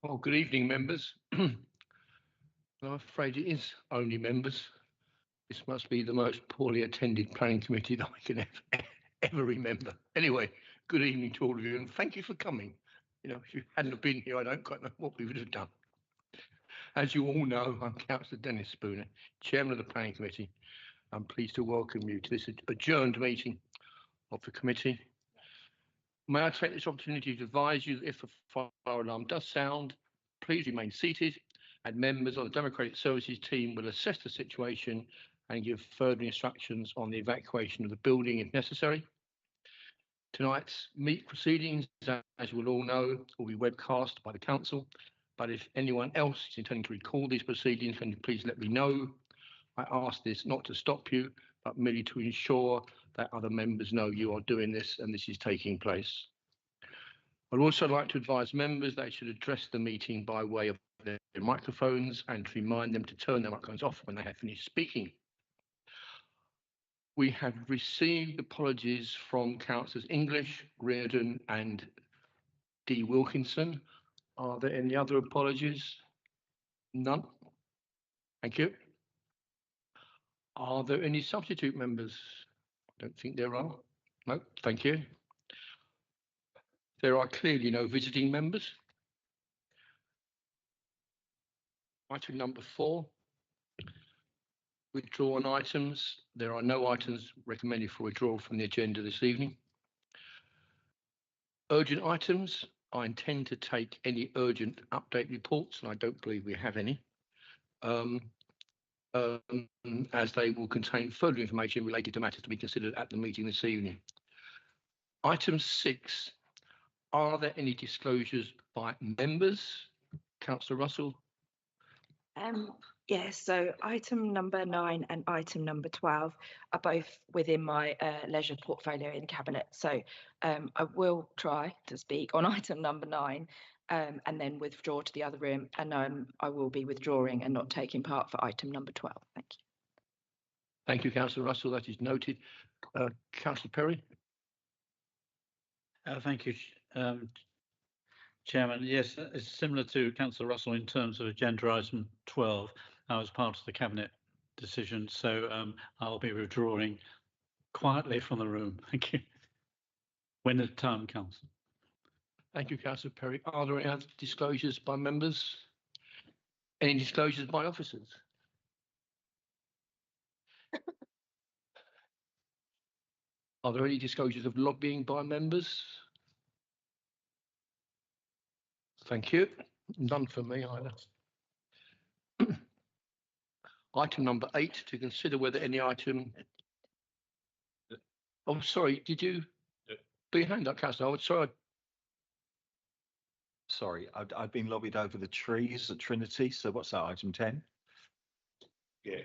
Well, good evening, members. I'm afraid it is only members. This must be the most poorly attended planning committee that I can ever remember. Anyway, good evening to all of you, and thank you for coming. You know, if you hadn't have been here, I don't quite know what we would have done. As you all know, I'm Councillor Dennis Spooner, Chairman of the Planning Committee. I'm pleased to welcome you to this adjourned meeting of the committee. May I take this opportunity to advise you that if a fire alarm does sound, please remain seated, and members of the Democratic Services team will assess the situation and give further instructions on the evacuation of the building if necessary. Tonight's proceedings, as you will all know, will be webcast by the Council, but if anyone else is intending to record these proceedings, can you please let me know? I ask this not to stop you, but merely to ensure that other members know you are doing this and this is taking place. I'd also like to advise members they should address the meeting by way of their microphones and to remind them to turn their microphones off when they have finished speaking. We have received apologies from Councillors English, Reardon and D. Wilkinson. Are there any other apologies? None. Thank you. Are there any substitute members? I don't think there are. No, thank you. There are clearly no visiting members. Item number 4, withdrawn items. There are no items recommended for withdrawal from the agenda this evening. Urgent items. I intend to take any urgent update reports, and I don't believe we have any, as they will contain further information related to matters to be considered at the meeting this evening. Item 6. Are there any disclosures by members? Councillor Russell. Yes, so item number 9 and item number 12 are both within my leisure portfolio in Cabinet. So I will try to speak on item number 9 and then withdraw to the other room. And I will be withdrawing and not taking part for item number 12. Thank you. Thank you, Councillor Russell. That is noted. Councillor Perry. Thank you, Chairman. Yes, it's similar to Councillor Russell in terms of agenda item 12. I was part of the Cabinet decision, so I'll be withdrawing quietly from the room. Thank you. When the time comes. Thank you, Councillor Perry. Are there any other disclosures by members? Any disclosures by officers? Are there any disclosures of lobbying by members? Thank you. None for me either. Item number 8, to consider whether any item... Oh, sorry, did you put your hand up, Councillor? Oh, sorry. Sorry, I've been lobbied over the trees at Trinity, so what's that, item 10? Yeah.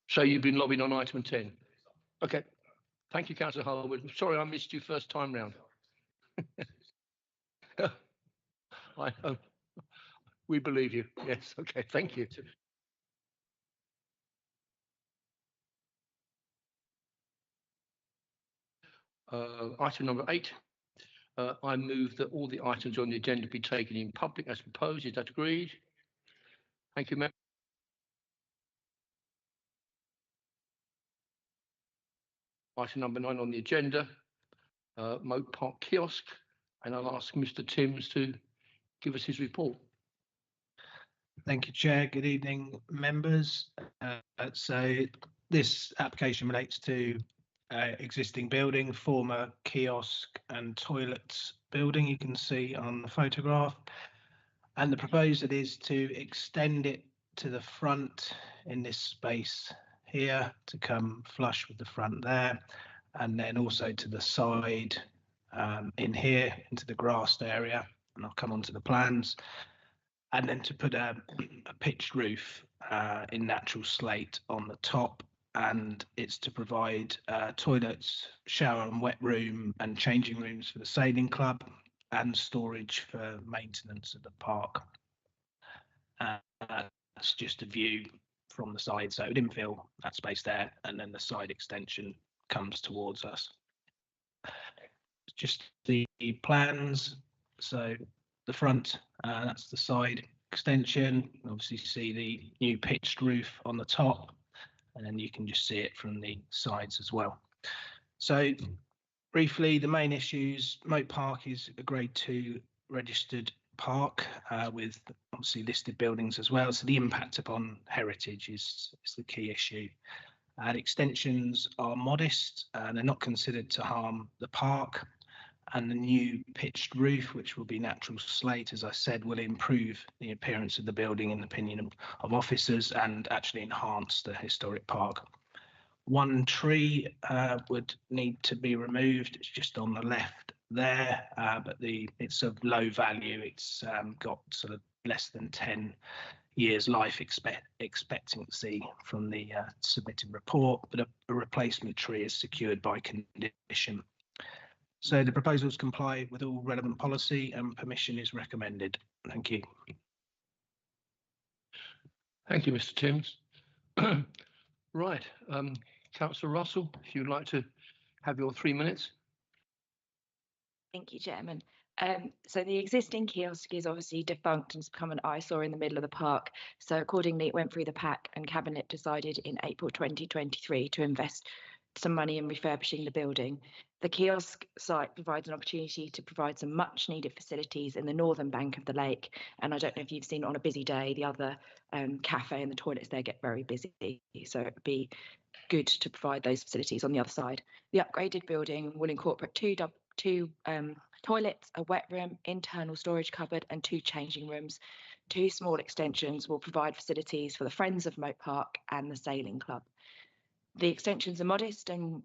So you've been lobbying on item 10? Okay. Thank you, Councillor Harwood. Sorry I missed you first time round. We believe you. Yes, okay, thank you. Item number 8. I move that all the items on the agenda be taken in public as proposed. Is that agreed? Thank you, Member. Item number 9 on the agenda, Moat Park Kiosk, and I'll ask Mr. Timms to give us his report. Thank you, Chair. Good evening, members. So this application relates to existing building, former kiosk and toilets building you can see on the photograph. And the proposal is to extend it to the front in this space here to come flush with the front there, and then also to the side in here into the grassed area, and I'll come on to the plans, and then to put a pitched roof in natural slate on the top, and it's to provide toilets, shower and wet room and changing rooms for the sailing club and storage for maintenance of the park. That's just a view from the side, so it would infill that space there, and then the side extension comes towards us. Just the plans. So the front, that's the side extension. Obviously see the new pitched roof on the top, and then you can just see it from the sides as well. So briefly, the main issues: Moat Park is a Grade 2 registered park with obviously listed buildings as well. So the impact upon heritage is the key issue. The extensions are modest and they're not considered to harm the park. And the new pitched roof, which will be natural slate, as I said, will improve the appearance of the building in the opinion of officers and actually enhance the historic park. One tree would need to be removed. It's just on the left there, but it's of low value. It's got sort of less than 10 years life expectancy from the submitted report, but a replacement tree is secured by condition. So the proposals comply with all relevant policy and permission is recommended. Thank you. Thank you, Mr. Timms. Right, Councillor Russell, if you'd like to have your 3 minutes. Thank you, Chairman. So the existing kiosk is obviously defunct and has become an eyesore in the middle of the park. So accordingly, it went through the pack and Cabinet decided in April 2023 to invest some money in refurbishing the building. The kiosk site provides an opportunity to provide some much needed facilities in the northern bank of the lake. And I don't know if you've seen on a busy day, the other cafe and the toilets there get very busy. So it would be good to provide those facilities on the other side. The upgraded building will incorporate two toilets, a wet room, internal storage cupboard and 2 changing rooms. 2 small extensions will provide facilities for the Friends of Moat Park and the Sailing Club. The extensions are modest and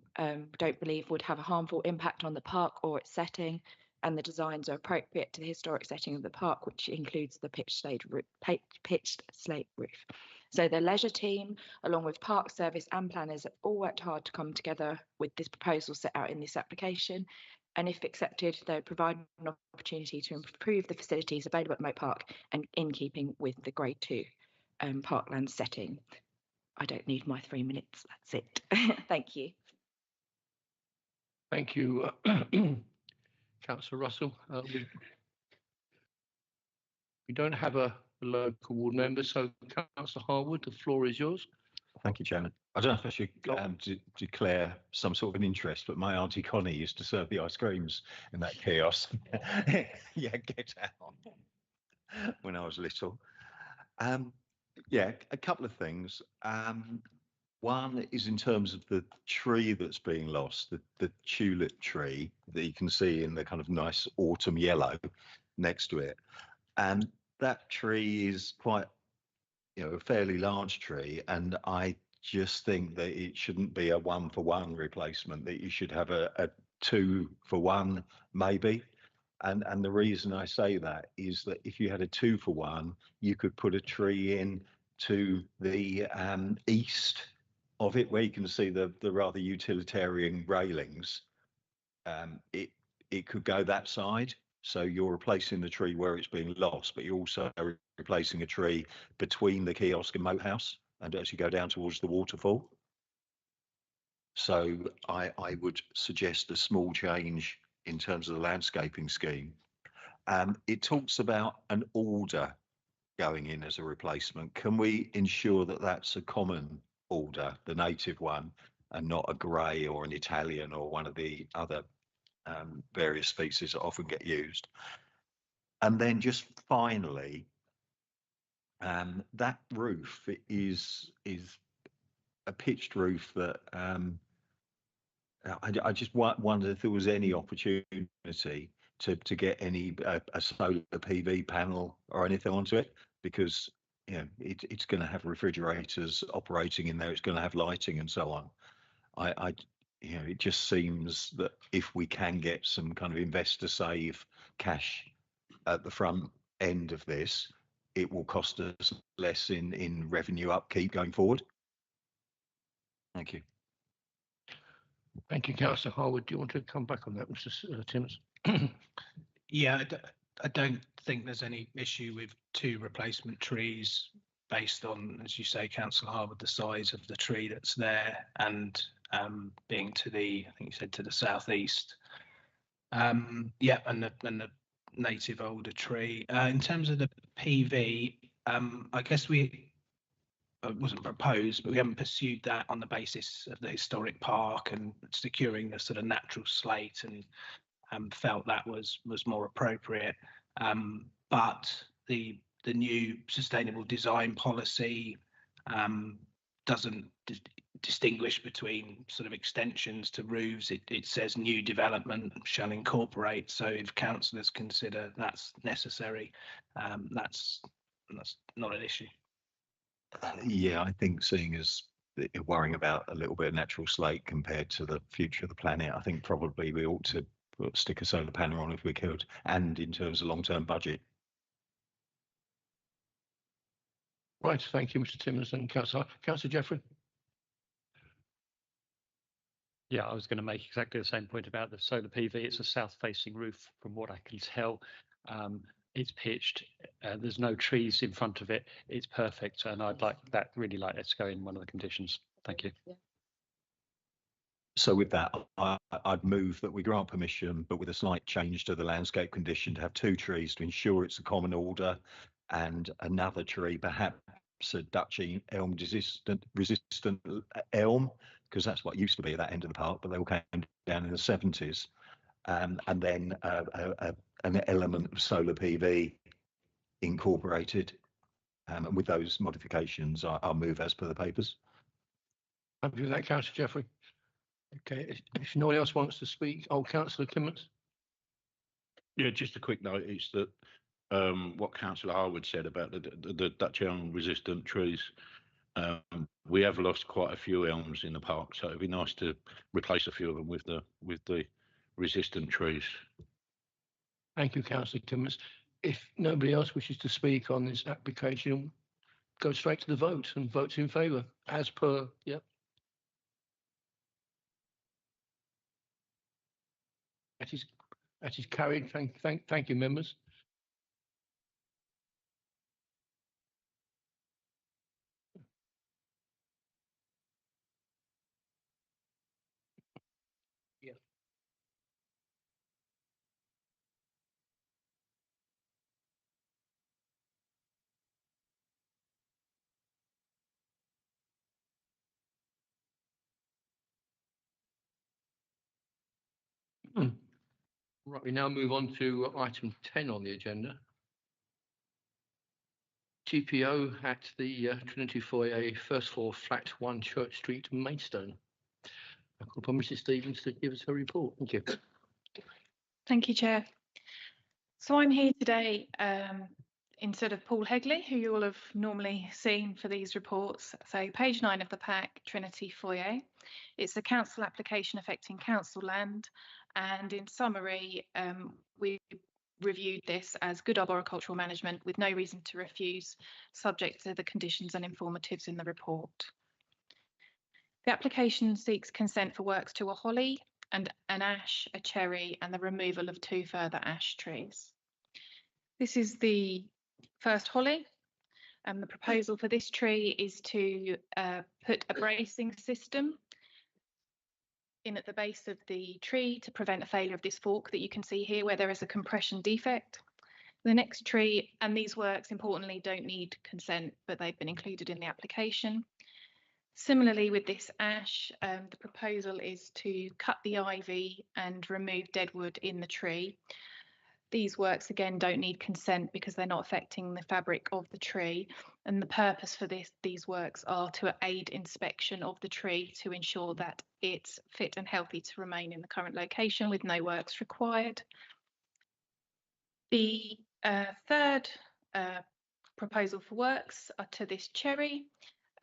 don't believe would have a harmful impact on the park or its setting, and the designs are appropriate to the historic setting of the park, which includes the pitched slate roof. So the leisure team, along with park service and planners, have all worked hard to come together with this proposal set out in this application. And if accepted, they would provide an opportunity to improve the facilities available at Moat Park and in keeping with the Grade 2 parkland setting. I don't need my 3 minutes. That's it. Thank you. Thank you, Councillor Russell. We don't have a local ward member, so Councillor Harwood, the floor is yours. Thank you, Chairman. I don't know if I should declare some sort of an interest, but my auntie Connie used to serve the ice creams in that kiosk. Yeah, get out. When I was little. Yeah, a couple of things. One is in terms of the tree that's being lost, the tulip tree that you can see in the kind of nice autumn yellow next to it. And that tree is quite, a fairly large tree. And I just think that it shouldn't be a 1-for-1 replacement, that you should have a 2-for-1 maybe. And the reason I say that is that if you had a 2-for-1, you could put a tree in to the east of it, where you can see the rather utilitarian railings. It could go that side, so you're replacing the tree where it's being lost, but you're also replacing a tree between the kiosk and Moat House, and actually go down towards the waterfall. So I would suggest a small change in terms of the landscaping scheme. It talks about an order going in as a replacement. Can we ensure that that's a common order, the native one, and not a grey or an Italian or one of the other various species that often get used? And then just finally, that roof is a pitched roof that I just wondered if there was any opportunity to get a solar PV panel or anything onto it, because it's going to have refrigerators operating in there, it's going to have lighting and so on. It just seems that if we can get some kind of investor save cash at the front end of this, it will cost us less in revenue upkeep going forward. Thank you. Thank you, Councillor Harwood. Do you want to come back on that, Mr. Timms? Yeah, I don't think there's any issue with 2 replacement trees based on, as you say, Councillor Harwood, the size of the tree that's there and being to the, I think you said to the southeast. Yeah, and the native older tree. In terms of the PV, I guess it wasn't proposed, but we haven't pursued that on the basis of the historic park and securing the sort of natural slate, and felt that was more appropriate. But the new sustainable design policy doesn't distinguish between sort of extensions to roofs. It says new development shall incorporate. So if councillors consider that's necessary, that's not an issue. Yeah, I think seeing as worrying about a little bit of natural slate compared to the future of the planet, I think probably we ought to stick a solar panel on if we could, and in terms of long-term budget. Right, thank you, Mr. Timmins and Councillor Jeffrey. Yeah, I was going to make exactly the same point about the solar PV. It's a south-facing roof, from what I can tell. It's pitched. There's no trees in front of it. It's perfect, and I'd like that. Really like that to go in one of the conditions. Thank you. So with that, I'd move that we grant permission, but with a slight change to the landscape condition, to have 2 trees to ensure it's a common order, and another tree, perhaps a Dutch elm resistant elm, because that's what used to be at that end of the park, but they all came down in the 70s. And then an element of solar PV incorporated. And with those modifications, I'll move as per the papers. Happy with that, Councillor Jeffrey. Okay, if nobody else wants to speak, Councillor Timmins. Yeah, just a quick note is that what Councillor Harwood said about the Dutch elm resistant trees, we have lost quite a few elms in the park, so it'd be nice to replace a few of them with the resistant trees. Thank you, Councillor Timmins. If nobody else wishes to speak on this application, go straight to the vote and vote in favour as per. Yep. That is carried. Thank you, members. Yeah. Right, we now move on to item 10 on the agenda. TPO at the Trinity Foyer, first floor, flat 1, Church Street, Maidstone. I call upon Mrs. Stevens to give us her report. Thank you. Thank you, Chair. So I'm here today instead of Paul Hegley, who you all have normally seen for these reports. So page 9 of the pack, Trinity Foyer. It's a council application affecting council land. And in summary, we reviewed this as good arboricultural management with no reason to refuse, subject to the conditions and informatives in the report. The application seeks consent for works to a holly and an ash, a cherry, and the removal of 2 further ash trees. This is the first holly, and the proposal for this tree is to put a bracing system in at the base of the tree to prevent a failure of this fork that you can see here where there is a compression defect. The next tree, and these works importantly don't need consent, but they've been included in the application. Similarly with this ash, the proposal is to cut the ivy and remove dead wood in the tree. These works again don't need consent because they're not affecting the fabric of the tree, and the purpose for these works are to aid inspection of the tree to ensure that it's fit and healthy to remain in the current location with no works required. The third proposal for works are to this cherry.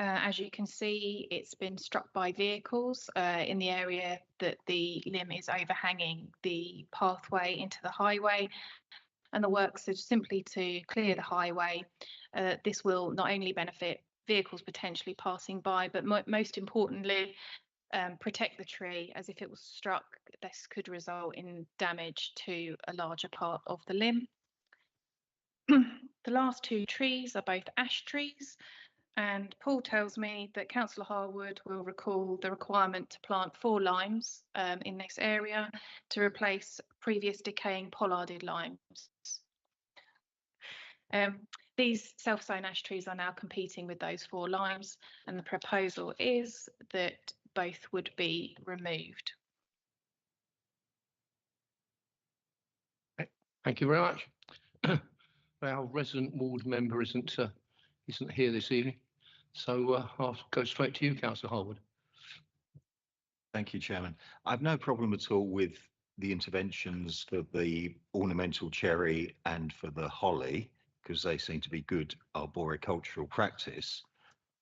As you can see, it's been struck by vehicles in the area that the limb is overhanging the pathway into the highway, and the works are simply to clear the highway. This will not only benefit vehicles potentially passing by, but most importantly, protect the tree, as if it was struck, this could result in damage to a larger part of the limb. The last two trees are both ash trees, and Paul tells me that Councillor Harwood will recall the requirement to plant 4 limes in this area to replace previous decaying pollarded limes. These self-sown ash trees are now competing with those 4 limes, and the proposal is that both would be removed. Thank you very much. Our resident ward member isn't here this evening, so I'll go straight to you, Councillor Harwood. Thank you, Chairman. I've no problem at all with the interventions for the ornamental cherry and for the holly, because they seem to be good arboricultural practice.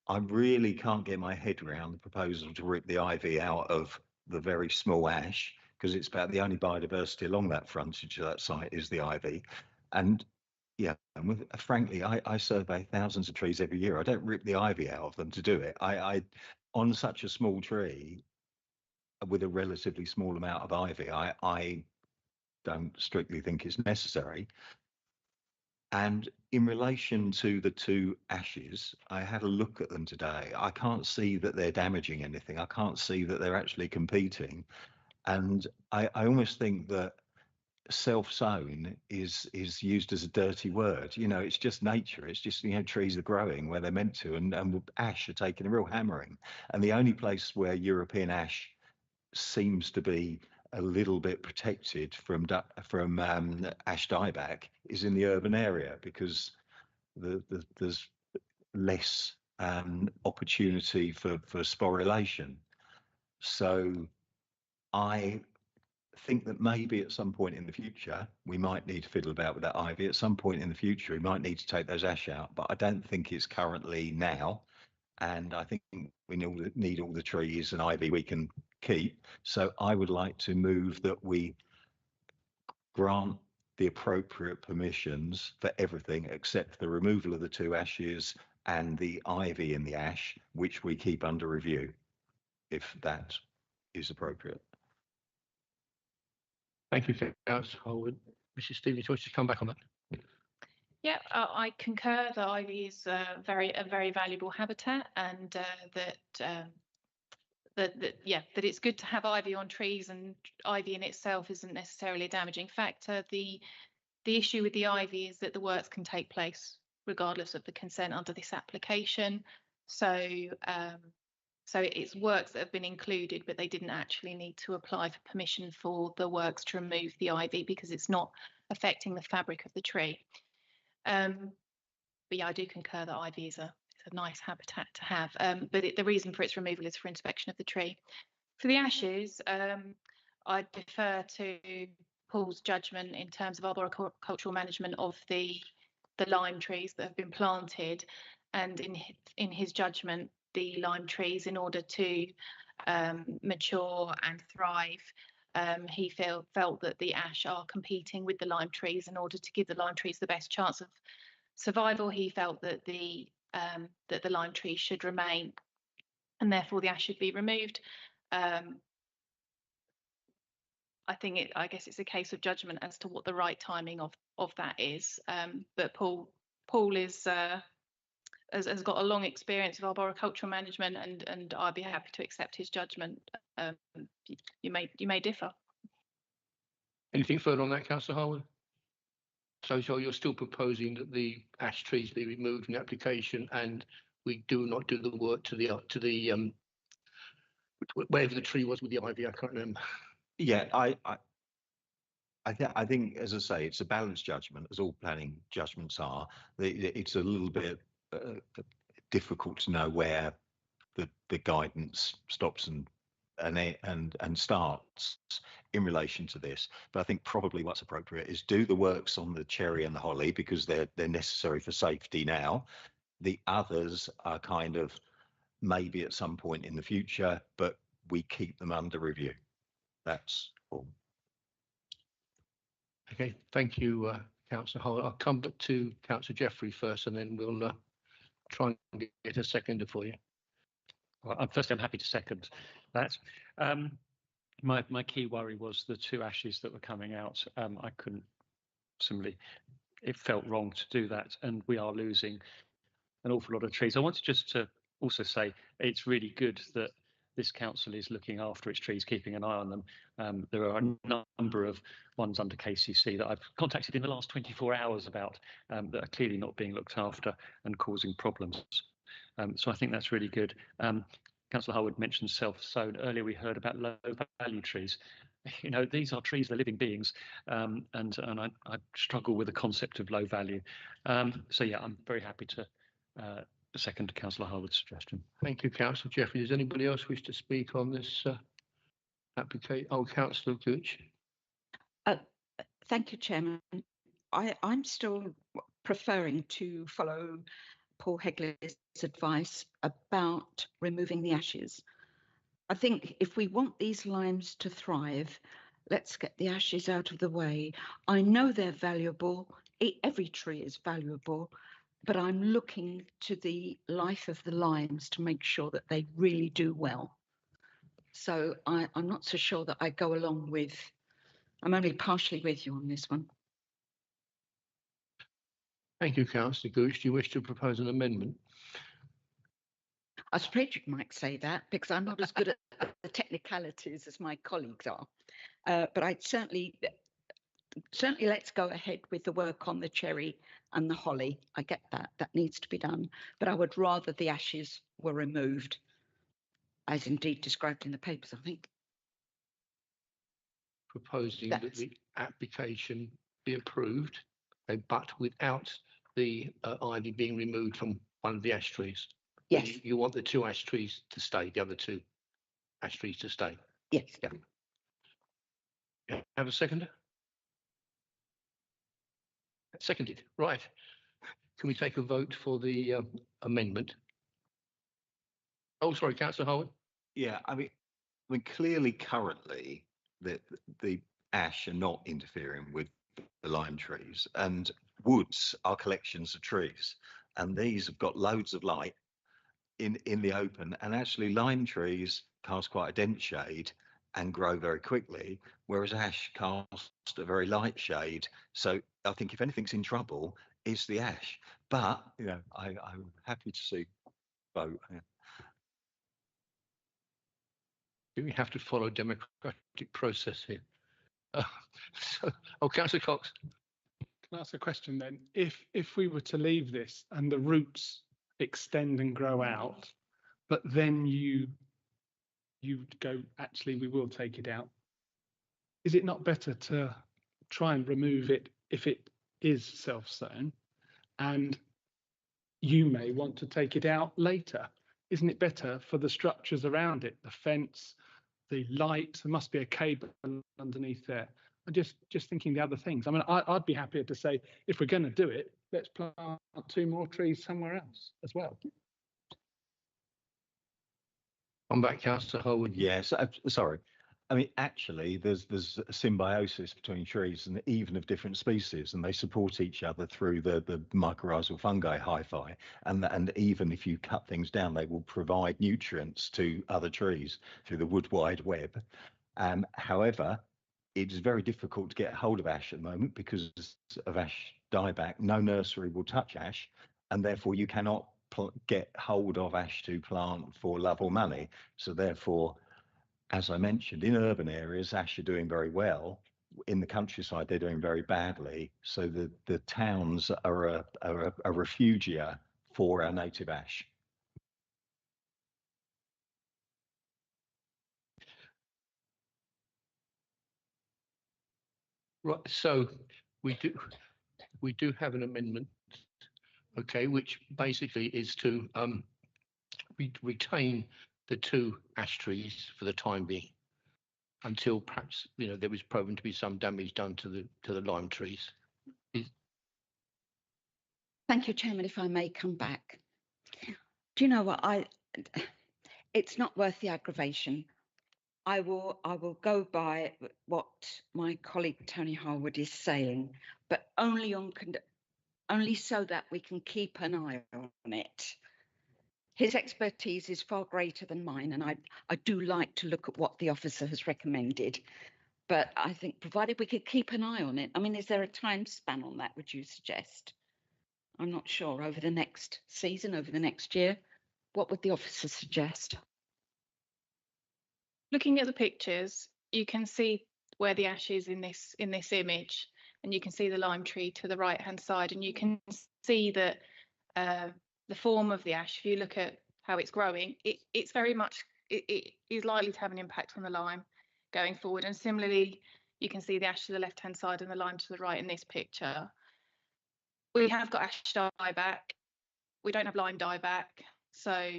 I really can't get my head around the proposal to rip the ivy out of the very small ash, because it's about the only biodiversity along that frontage of that site is the ivy. And yeah, and frankly, I survey thousands of trees every year. I don't rip the ivy out of them to do it. I on such a small tree with a relatively small amount of ivy, I don't strictly think it's necessary. And in relation to the 2 ashes, I had a look at them today. I can't see that they're damaging anything. I can't see that they're actually competing. And I almost think that self-sown is used as a dirty word. You know, it's just nature. It's just, you know, trees are growing where they're meant to, and ash are taking a real hammering. And the only place where European ash seems to be a little bit protected from ash dieback is in the urban area, because there's less opportunity for sporulation. So I think that maybe at some point in the future we might need to fiddle about with that ivy. At some point in the future we might need to take those ash out, but I don't think it's currently now. And I think we need all the trees and ivy we can keep. So I would like to move that we grant the appropriate permissions for everything except the removal of the 2 ashes and the ivy in the ash, which we keep under review, if that is appropriate. Thank you, Councillor Harwood. Mrs. Stevens, you wish to come back on that? Yeah, I concur that ivy is a very valuable habitat, and that it's good to have ivy on trees, and ivy in itself isn't necessarily a damaging factor. The issue with the ivy is that the works can take place regardless of the consent under this application. So it's works that have been included, but they didn't actually need to apply for permission for the works to remove the ivy because it's not affecting the fabric of the tree. But yeah, I do concur that ivy is a nice habitat to have, but the reason for its removal is for inspection of the tree. For the ashes, I defer to Paul's judgment in terms of arboricultural management of the lime trees that have been planted, and in his judgment, the lime trees, in order to mature and thrive, he felt that the ash are competing with the lime trees. In order to give the lime trees the best chance of survival, he felt that the lime trees should remain, and therefore the ash should be removed. I guess it's a case of judgment as to what the right timing of that is. But Paul has got a long experience of arboricultural management, and I'd be happy to accept his judgment. You may differ. Anything further on that, Councillor Harwood? So you're still proposing that the ash trees be removed from the application, and we do not do the work to the wherever the tree was with the ivy. I can't remember. Yeah, I think, as I say, it's a balanced judgment, as all planning judgments are. It's a little bit difficult to know where the guidance stops and starts in relation to this. But I think probably what's appropriate is do the works on the cherry and the holly, because they're necessary for safety now. The others are kind of maybe at some point in the future, but we keep them under review. That's all. Okay, thank you, Councillor Harwood. I'll come back to Councillor Jeffrey first, and then we'll try and get a seconder for you. Well, firstly, I'm happy to second that. My key worry was the 2 ashes that were coming out. I couldn't similarly it felt wrong to do that, and we are losing an awful lot of trees. I wanted just to also say it's really good that this council is looking after its trees, keeping an eye on them. There are a number of ones under KCC that I've contacted in the last 24 hours about that are clearly not being looked after and causing problems. So I think that's really good. Councillor Harwood mentioned self-sown. Earlier we heard about low-value trees. You know, these are trees, they're living beings, and I struggle with the concept of low value. So yeah, I'm very happy to second Councillor Harwood's suggestion. Thank you, Councillor Jeffrey. Does anybody else wish to speak on this application? Oh, Councillor Gooch. Thank you, Chairman. I'm still preferring to follow Paul Hegley's advice about removing the ashes. I think if we want these limes to thrive, let's get the ashes out of the way. I know they're valuable. Every tree is valuable, but I'm looking to the life of the limes to make sure that they really do well. So I'm not so sure that I go along with, I'm only partially with you on this one. Thank you, Councillor Gooch. Do you wish to propose an amendment? I was afraid you might say that because I'm not as good at the technicalities as my colleagues are. But I'd certainly let's go ahead with the work on the cherry and the holly. I get that needs to be done, but I would rather the ashes were removed, as indeed described in the papers, I think. Proposing that the application be approved, but without the ivy being removed from one of the ash trees. Yes. You want the 2 ash trees to stay, the other 2 ash trees to stay. Yes. Yeah. Have a seconder? Seconded. Right. Can we take a vote for the amendment? Oh, sorry, Councillor Harwood. Yeah, I mean, clearly currently the ash are not interfering with the lime trees, and woods are collections of trees, and these have got loads of light in the open, and actually lime trees cast quite a dense shade and grow very quickly, whereas ash cast a very light shade. So I think if anything's in trouble, it's the ash. But you know, I'm happy to see vote. Yeah. Do we have to follow democratic process here? Councillor Cox. Can I ask a question then? If we were to leave this and the roots extend and grow out, but then you go, actually, we will take it out. Is it not better to try and remove it if it is self-sown, and you may want to take it out later? Isn't it better for the structures around it, the fence, the light? There must be a cable underneath there. I'm just thinking the other things. I mean, I'd be happier to say, if we're going to do it, let's plant 2 more trees somewhere else as well. I'm back, Councillor Harwood. Yes, sorry. I mean, actually, there's a symbiosis between trees, and even of different species, and they support each other through the mycorrhizal fungi hyphae. And even if you cut things down, they will provide nutrients to other trees through the wood wide web. However, it's very difficult to get hold of ash at the moment because of ash dieback. No nursery will touch ash, and therefore you cannot get hold of ash to plant for love or money. So therefore, as I mentioned, in urban areas, ash are doing very well. In the countryside, they're doing very badly. So the towns are a refugia for our native ash. Right, so we do have an amendment, okay, which basically is to retain the 2 ash trees for the time being, until perhaps there was proven to be some damage done to the lime trees. Thank you, Chairman. If I may come back, do you know what? It's not worth the aggravation. I will go by what my colleague Tony Harwood is saying, but only so that we can keep an eye on it. His expertise is far greater than mine, and I do like to look at what the officer has recommended. But I think provided we could keep an eye on it, I mean, is there a time span on that, would you suggest? I'm not sure. Over the next season, over the next year, what would the officer suggest? Looking at the pictures, you can see where the ash is in this image, and you can see the lime tree to the right hand side, and you can see that the form of the ash, if you look at how it's growing, it's very much, it is likely to have an impact on the lime going forward. And similarly, you can see the ash to the left hand side and the lime to the right in this picture. We have got ash dieback. We don't have lime dieback. So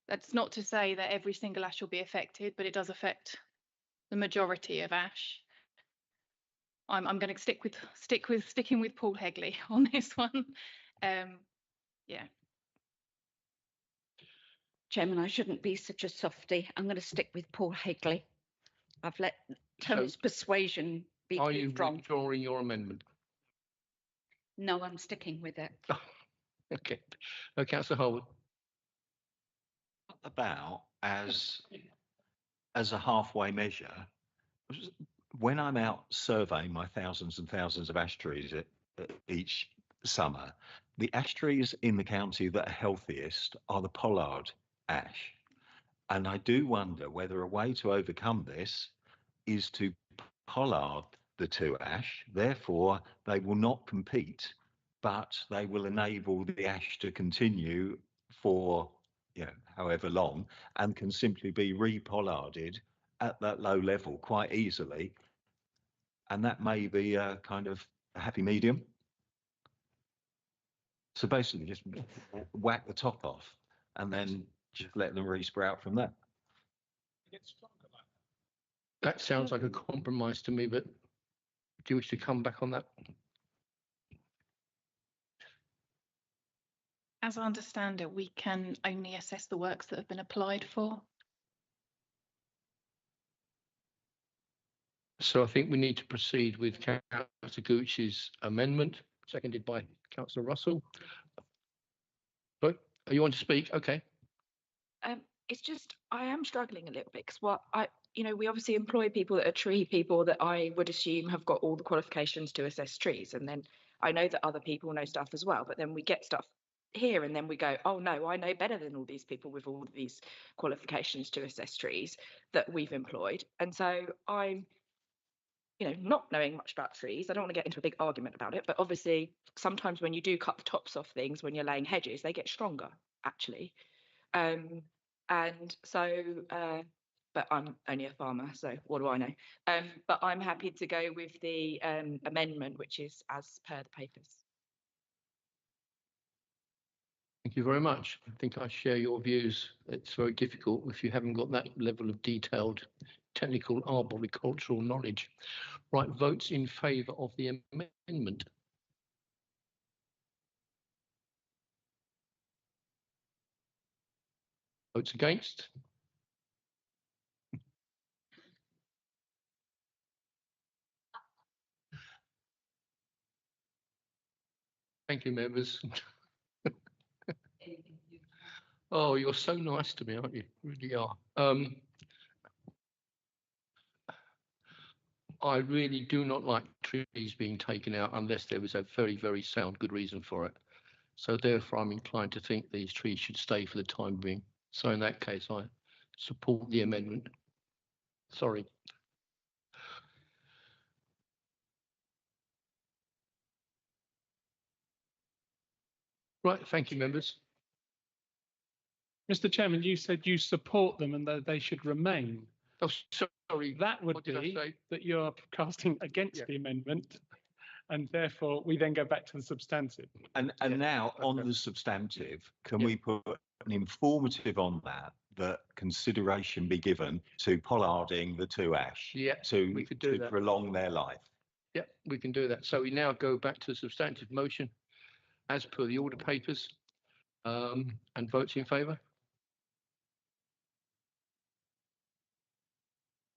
that's not to say that every single ash will be affected, but it does affect the majority of ash. I'm going to sticking with Paul Hegley on this one. Yeah. Chairman, I shouldn't be such a softie. I'm going to stick with Paul Hegley. I've let Tony's persuasion be Are too you strong. withdrawing your amendment? No, I'm sticking with it. Okay. Councillor Harwood. About as a halfway measure, when I'm out surveying my thousands and thousands of ash trees each summer, the ash trees in the county that are healthiest are the pollard ash. And I do wonder whether a way to overcome this is to pollard the two ash, therefore they will not compete, but they will enable the ash to continue for however long, and can simply be repollarded at that low level quite easily. And that may be a kind of a happy medium. So basically just whack the top off and then just let them re-sprout from there. That sounds like a compromise to me, but do you wish to come back on that? As I understand it, we can only assess the works that have been applied for. So I think we need to proceed with Councillor Gooch's amendment, seconded by Councillor Russell. Sorry, you want to speak? Okay. It's just I am struggling a little bit because we obviously employ people that are tree people that I would assume have got all the qualifications to assess trees, and then I know that other people know stuff as well, but then we get stuff here and then we go, oh no, I know better than all these people with all these qualifications to assess trees that we've employed. And so I'm not knowing much about trees, I don't want to get into a big argument about it, but obviously sometimes when you do cut the tops off things when you're laying hedges, they get stronger actually. And so but I'm only a farmer, so what do I know? But I'm happy to go with the amendment, which is as per the papers. Thank you very much. I think I share your views. It's very difficult if you haven't got that level of detailed technical arboricultural knowledge. Right, votes in favour of the amendment. Votes against? Thank you, members. Oh, you're so nice to me, aren't you? You really are. I really do not like trees being taken out unless there was a very, very sound good reason for it. So therefore, I'm inclined to think these trees should stay for the time being. So in that case, I support the amendment. Sorry. Right, thank you, members. Mr. Chairman, you said you support them and that they should remain. Oh, sorry. That would be that you're casting against the amendment, and therefore we then go back to the substantive. And now on the substantive, can we put an informative on that consideration be given to pollarding the two ash we could do that. Prolong their life? Yeah, we can do that. So we now go back to the substantive motion as per the order papers, and votes in favour.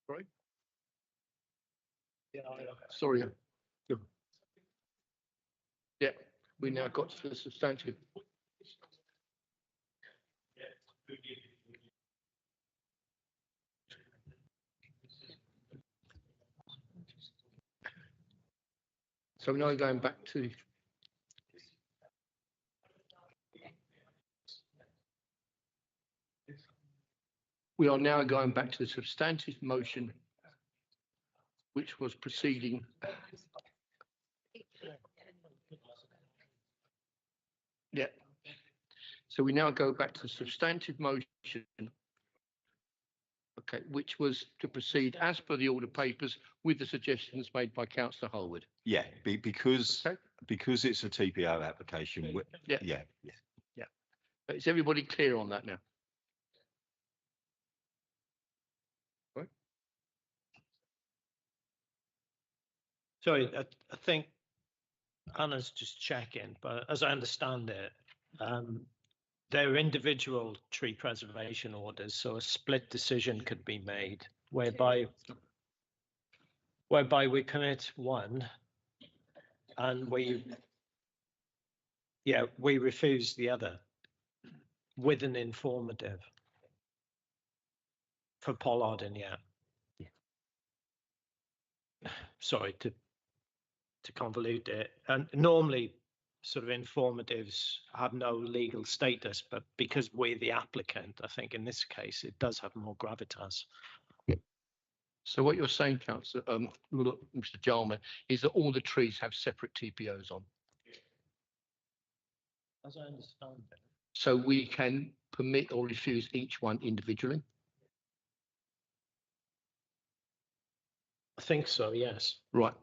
Sorry. Sorry. Yeah, we now got to the substantive. So now going back to we are now going back to the substantive motion which was preceding. Yeah. So we now go back to the substantive motion, okay, which was to proceed as per the order papers with the suggestions made by Councillor Holwood. Yeah, because Okay. because it's a TPO application. Yeah. Yeah. Is everybody clear on that now? Right. Sorry, I think Anna's just checking, but as I understand it, there are individual tree preservation orders, so a split decision could be made whereby we commit one and we refuse the other with an informative for pollard and sorry to convolute it. And normally sort of informatives have no legal status, but because we're the applicant, I think in this case it does have more gravitas. So what you're saying, Councillor, Mr. Jarman, is that all the trees have separate TPOs on. As I understand it. So we can permit or refuse each one individually. I think so, yes. Right.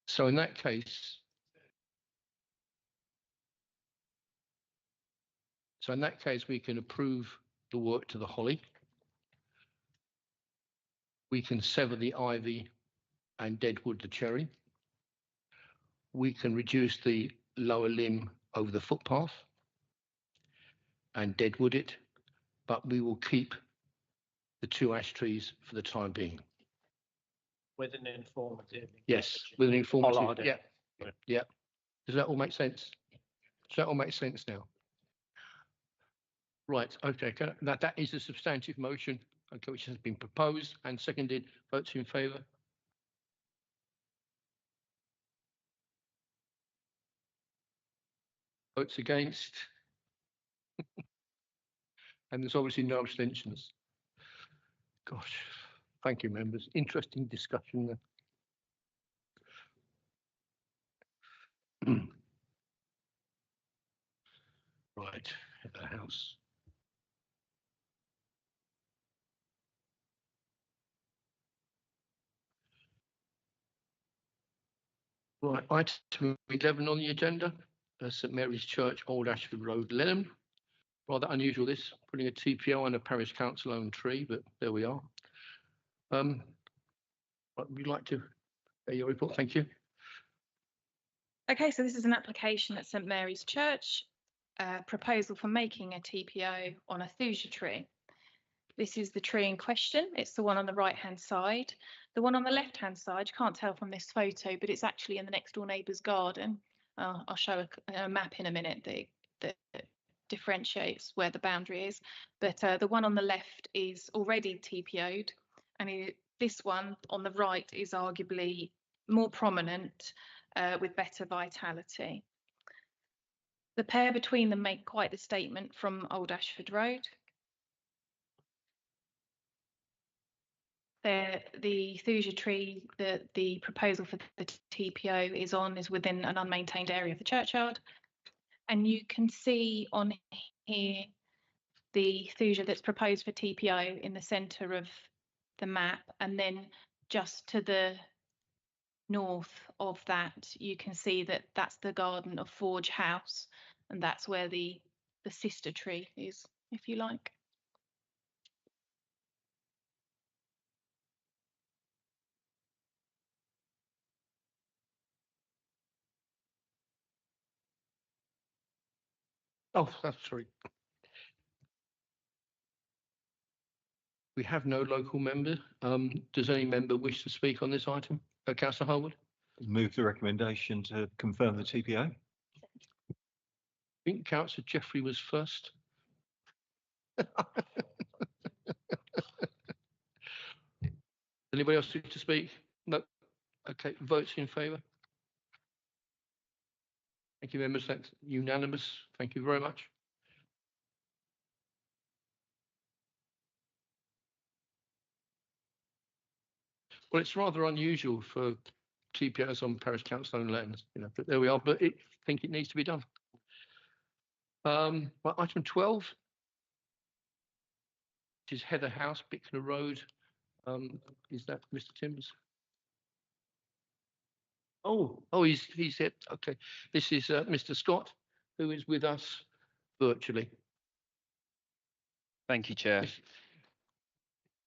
So in that case, we can approve the work to the holly. We can sever the ivy and deadwood the cherry. We can reduce the lower limb over the footpath and deadwood it, but we will keep the 2 ash trees for the time being. With an informative. Yes, with an informative. Pollard. Yeah, yeah. Does that all make sense? Does that all make sense now? Right. Okay. That is a substantive motion, okay, which has been proposed and seconded. Votes in favour. Votes against. And there's obviously no abstentions. Gosh, thank you, members. Interesting discussion there. Right, at the house. Right, item 11 on the agenda, St Mary's Church, Old Ashford Road, Lenham. Rather unusual this, putting a TPO on a parish council owned tree, but there we are. Would you like to hear your report? Thank you. Okay, so this is an application at St Mary's Church, proposal for making a TPO on a thuja tree. This is the tree in question. It's the one on the right-hand side. The one on the left-hand side, you can't tell from this photo, but it's actually in the next door neighbour's garden. I'll show a map in a minute that differentiates where the boundary is. But the one on the left is already TPO'd, and this one on the right is arguably more prominent with better vitality. The pair between them make quite the statement from Old Ashford Road. The thuja tree that the proposal for the TPO is on is within an unmaintained area of the churchyard. And you can see on here the thuja that's proposed for TPO in the centre of the map. And then just to the north of that, you can see that that's the garden of Forge House. And that's where the sister tree is, if you like. Oh, that's sorry. We have no local member. Does any member wish to speak on this item? Councillor Harwood? Move the recommendation to confirm the TPO. I think Councillor Jeffrey was first. Anybody else wish to speak? No. Okay, votes in favour. Thank you, members. That's unanimous. Thank you very much. Well, it's rather unusual for TPOs on parish council owned lands, but there we are. But I think it needs to be done. Well, item 12, which is Heather House, Bicknor Road. Is that Mr. Timbers? Oh, he's here. Okay, this is Mr. Scott, who is with us virtually. Thank you, Chair.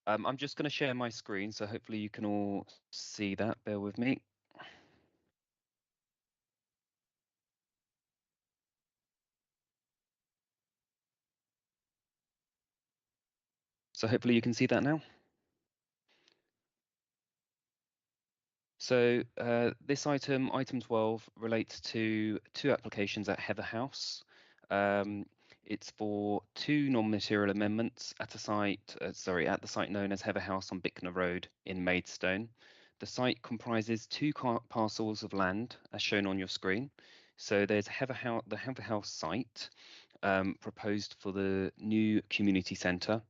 I'm just going to share my screen, so hopefully you can all see that. Bear with me. So hopefully you can see that now. So this item 12, relates to two applications at Heather House. It's for two non-material amendments at a site, at the site known as Heather House on Bicknor Road in Maidstone. The site comprises two parcels of land, as shown on your screen. So there's the Heather House site proposed for the new community centre,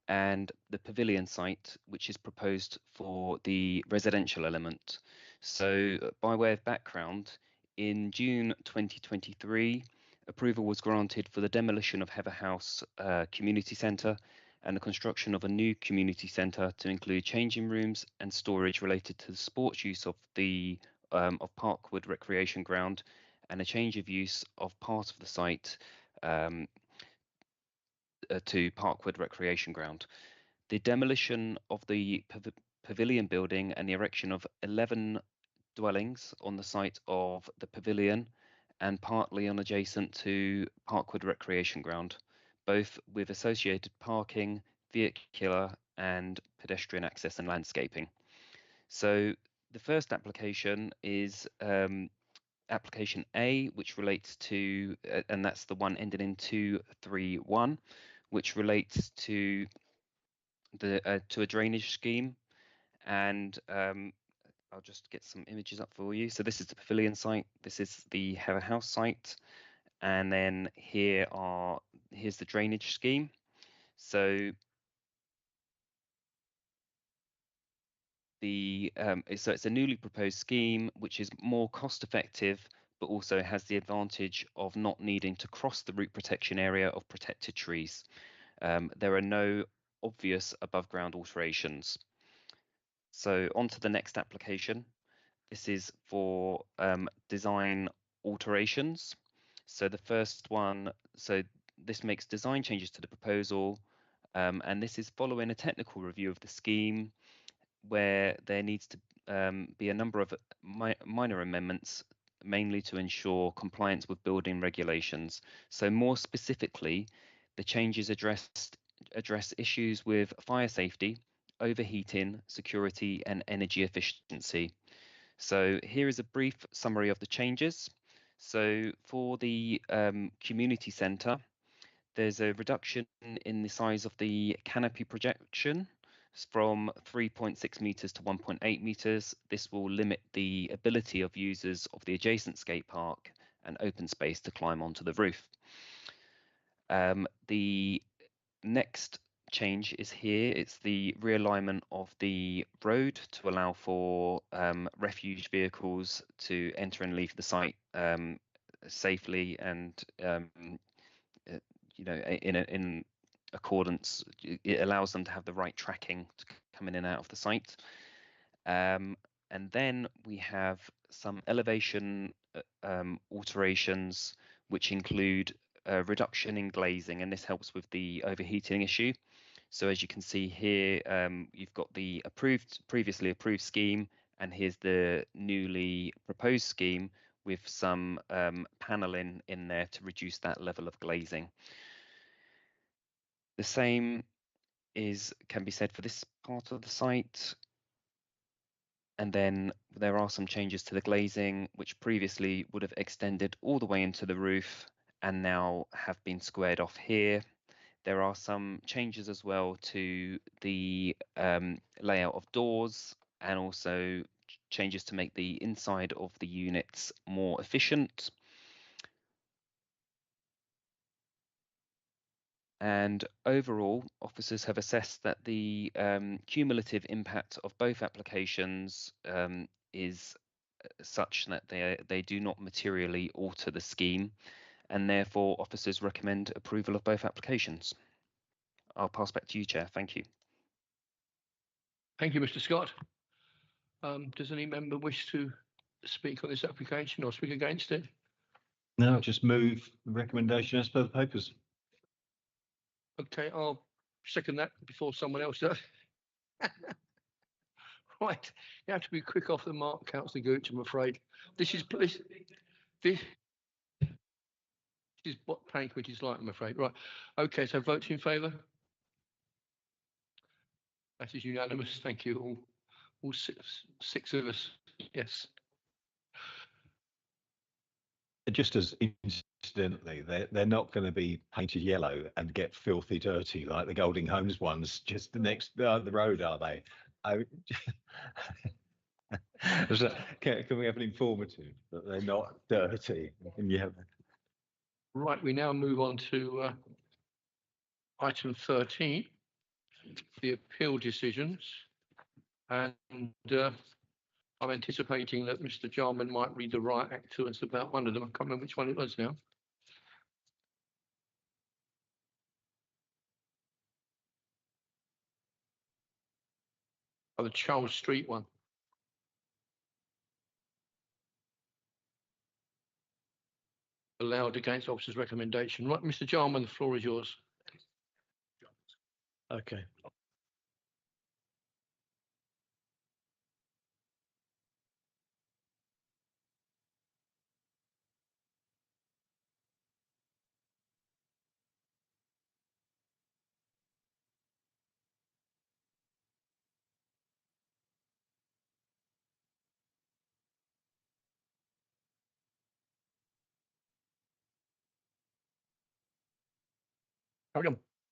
and the pavilion site, which is proposed for the residential element. So by way of background, in June 2023, approval was granted for the demolition of Heather House Community Centre and the construction of a new community centre to include changing rooms and storage related to the sports use of the of Parkwood Recreation Ground, and a change of use of part of the site to Parkwood Recreation Ground. The demolition of the pavilion building and the erection of 11 dwellings on the site of the pavilion and partly on adjacent to Parkwood Recreation Ground, both with associated parking, vehicular and pedestrian access and landscaping. So the first application is application A, which relates to, and that's the one ended in 231, which relates to a drainage scheme, and I'll just get some images up for you. So this is the pavilion site, this is the Heather House site, and then here's the drainage scheme. So it's a newly proposed scheme which is more cost effective, but also has the advantage of not needing to cross the root protection area of protected trees. There are no obvious above ground alterations. So on to the next application. This is for design alterations. So the first one, so this makes design changes to the proposal, and this is following a technical review of the scheme where there needs to be a number of minor amendments, mainly to ensure compliance with building regulations. So more specifically, the changes address issues with fire safety, overheating, security, and energy efficiency. So here is a brief summary of the changes. So for the community centre, there's a reduction in the size of the canopy projection from 3.6 metres to 1.8 metres. This will limit the ability of users of the adjacent skate park and open space to climb onto the roof. The next change is here. It's the realignment of the road to allow for refuge vehicles to enter and leave the site safely and in accordance. It allows them to have the right tracking to come in and out of the site. And then we have some elevation alterations, which include a reduction in glazing, and this helps with the overheating issue. So as you can see here, you've got the previously approved scheme, and here's the newly proposed scheme with some paneling in there to reduce that level of glazing. The same can be said for this part of the site. And then there are some changes to the glazing, which previously would have extended all the way into the roof and now have been squared off here. There are some changes as well to the layout of doors, and also changes to make the inside of the units more efficient. And overall, officers have assessed that the cumulative impact of both applications is such that they do not materially alter the scheme, and therefore officers recommend approval of both applications. I'll pass back to you, Chair. Thank you. Thank you, Mr. Scott. Does any member wish to speak on this application or speak against it? No, just move the recommendation as per the papers. Okay, I'll second that before someone else does. Right, you have to be quick off the mark, Councillor Gooch, I'm afraid. This is what planning committee is like, I'm afraid. Right, okay, so votes in favour? That is unanimous, thank you all six of us, yes. Just as incidentally, they're not going to be painted yellow and get filthy dirty like the Golding Homes ones just the next the road, are they? So, can we have an informative that they're not dirty? And you have... Right, we now move on to item 13, the appeal decisions, and I'm anticipating that Mr. Jarman might read the right act to us about one of them. I can't remember which one it was now. Oh, the Charles Street one. Allowed against officer's recommendation. Right, Mr. Jarman, the floor is yours. Okay.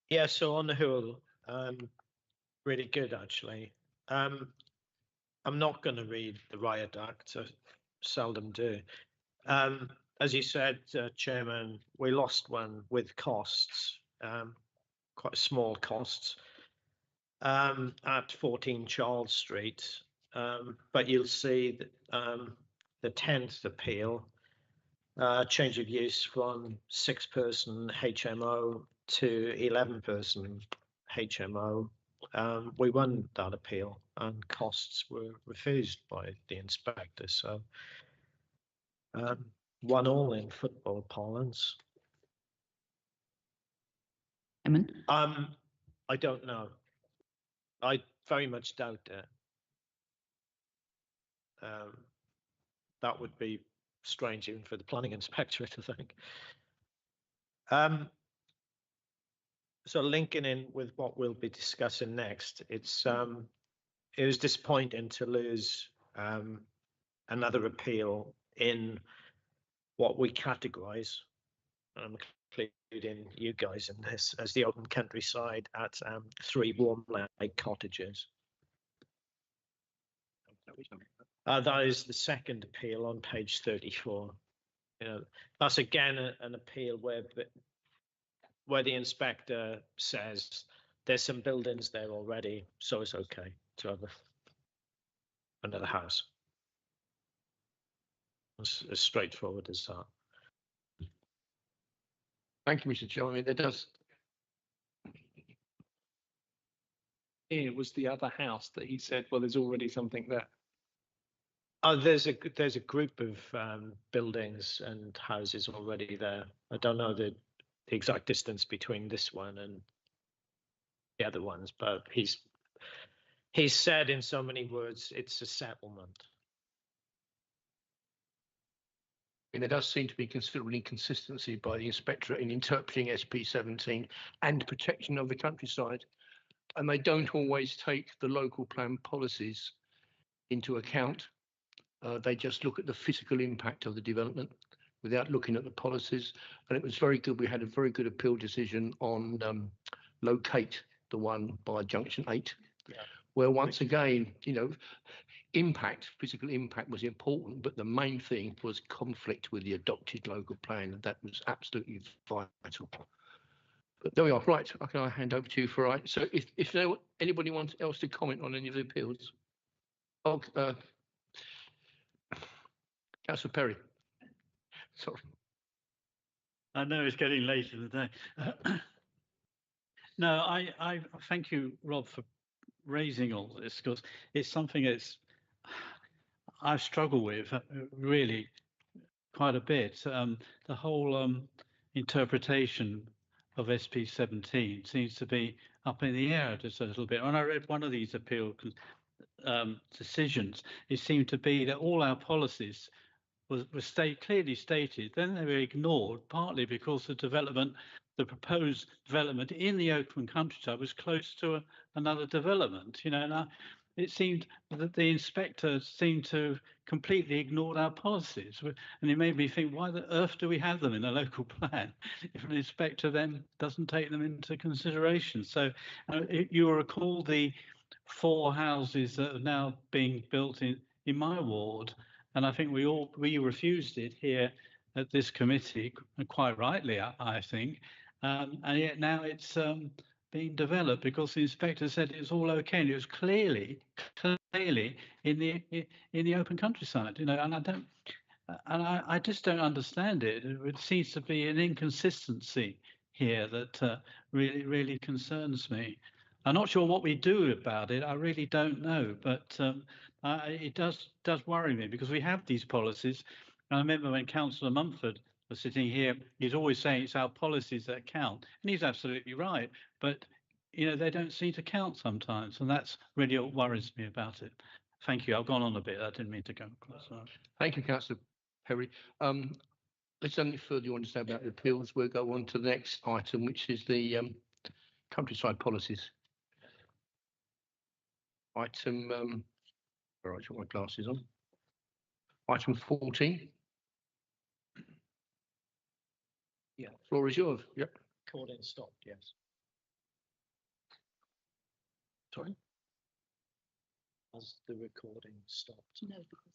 Yeah, so on the whole, really good actually. I'm not going to read the riot act. I seldom do. As you said, Chairman, we lost one with costs, quite small costs, at 14 Charles Street. But you'll see that the 10th appeal, change of use from 6-person HMO to 11-person HMO. We won that appeal and costs were refused by the inspector. So 1-1 in football parlance. I don't know. I very much doubt it. That would be strange even for the planning inspectorate, I think. So linking in with what we'll be discussing next, it was disappointing to lose another appeal in what we categorise, including you guys in this, as the open countryside at 3 Warm Lake Cottages. That is the second appeal on page 34. You know, that's again an appeal where the inspector says there's some buildings there already, so it's okay to have another house. It's as straightforward as that. Thank you, Mr. Chair. I mean, there does. It was the other house that he said, well, there's already something there. Oh, there's a group of buildings and houses already there. I don't know the exact distance between this one and the other ones, but he's said in so many words it's a settlement. And there does seem to be considerable inconsistency by the inspectorate in interpreting SP 17 and protection of the countryside, and they don't always take the local plan policies into account. They just look at the physical impact of the development without looking at the policies. And it was very good. We had a very good appeal decision on locate, the one by Junction 8, where once again, you know, physical impact was important, but the main thing was conflict with the adopted local plan, and that was absolutely vital. But there we are. Right, okay, I'll hand over to you for right. So if anybody wants else to comment on any of the appeals, Councillor Perry. Sorry. I know it's getting late in the day. No, I thank you, Rob, for raising all this, because it's something that's I've struggled with really quite a bit. The whole interpretation of SP 17 seems to be up in the air just a little bit. When I read one of these appeal decisions, it seemed to be that all our policies were clearly stated, then they were ignored, partly because the proposed development in the open countryside was close to another development. You know, and it seemed that the inspector seemed to completely ignored our policies, and it made me think, why the earth do we have them in a local plan if an inspector then doesn't take them into consideration? So you recall the 4 houses that are now being built in my ward, and I think we refused it here at this committee, quite rightly, I think, and yet now it's being developed because the inspector said it was all okay, and it was clearly in the open countryside, you know. And I just don't understand it. It seems to be an inconsistency here that really concerns me. I'm not sure what we do about it. I really don't know, but it does worry me, because we have these policies. And I remember when Councillor Mumford was sitting here, he's always saying it's our policies that count, and he's absolutely right. But you know, they don't seem to count sometimes, and that's really what worries me about it. Thank you. I've gone on a bit. I didn't mean to go. Thank you, Councillor Perry. Let's any further you want to say about the appeals, we'll go on to the next item, which is the countryside policies. Item, all right, I've got my glasses on. Item 14. Yeah. Floor is yours. Yep. Recording stopped, yes. Sorry? Has the recording stopped? No, because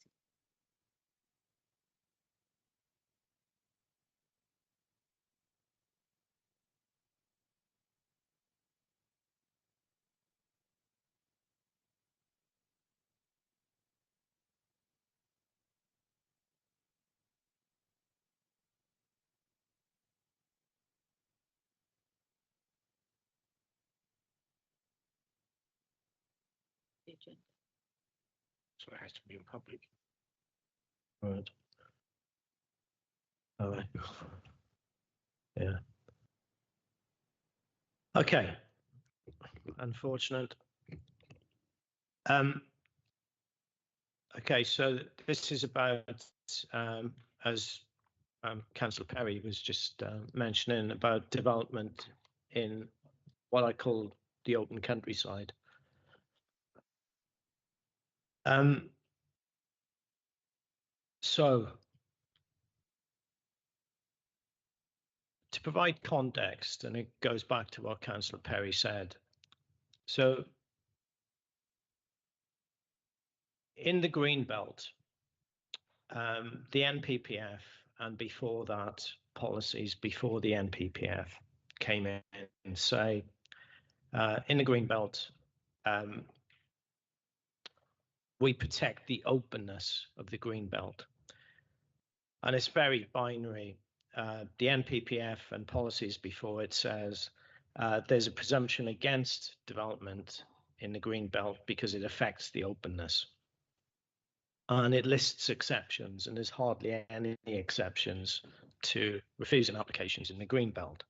the agenda. So it has to be in public. Right. All right. Yeah. Okay. Unfortunate. Okay, so this is about, as Councillor Perry was just mentioning, about development in what I call the open countryside. So, to provide context, and it goes back to what Councillor Perry said. So, in the green belt, the NPPF, and before that, policies before the NPPF came in and say, in the green belt, we protect the openness of the green belt. And it's very binary. The NPPF and policies before it says there's a presumption against development in the green belt because it affects the openness. And it lists exceptions, and there's hardly any exceptions to refusing applications in the green belt.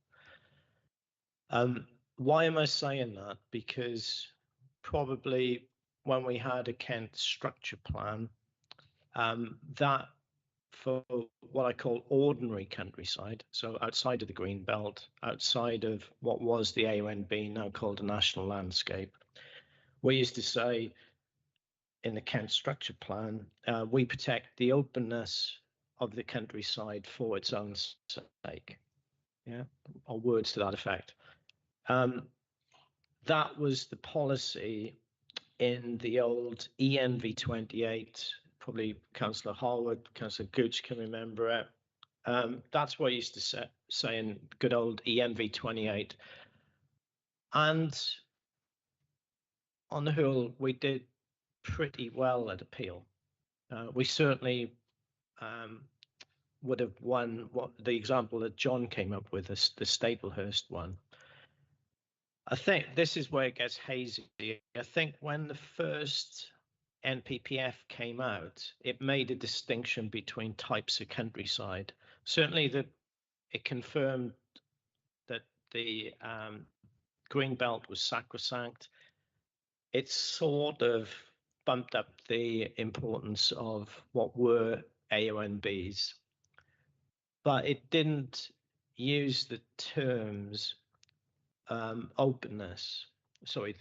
Why am I saying that? Because probably when we had a Kent structure plan, that for what I call ordinary countryside, so outside of the green belt, outside of what was the AONB, now called a national landscape, we used to say in the Kent structure plan, we protect the openness of the countryside for its own sake, yeah, or words to that effect. That was the policy in the old ENV 28. Probably Councillor Harwood, Councillor Gooch can remember it. That's what I used to say in good old ENV 28. And on the whole, we did pretty well at appeal. We certainly would have won what the example that John came up with, the Staplehurst one. I think this is where it gets hazy. I think when the first NPPF came out, it made a distinction between types of countryside. Certainly it confirmed that the green belt was sacrosanct. It sort of bumped up the importance of what were AONBs, but it didn't use the terms the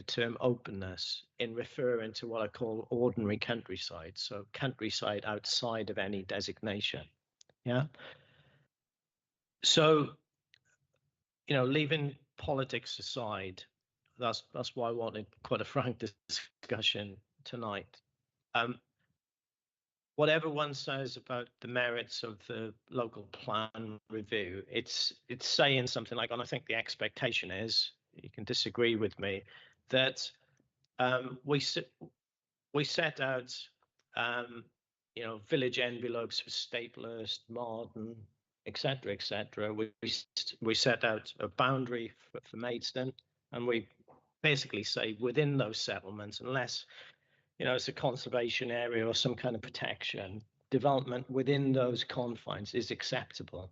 term openness in referring to what I call ordinary countryside, so countryside outside of any designation. Yeah. So, you know, leaving politics aside, that's why I wanted quite a frank discussion tonight. Whatever one says about the merits of the local plan review, it's saying something like, and I think the expectation is, you can disagree with me, that we set out, you know, village envelopes for Staplehurst, Marden, etc., etc. We set out a boundary for Maidstone, and we basically say within those settlements, unless, you know, it's a conservation area or some kind of protection, development within those confines is acceptable.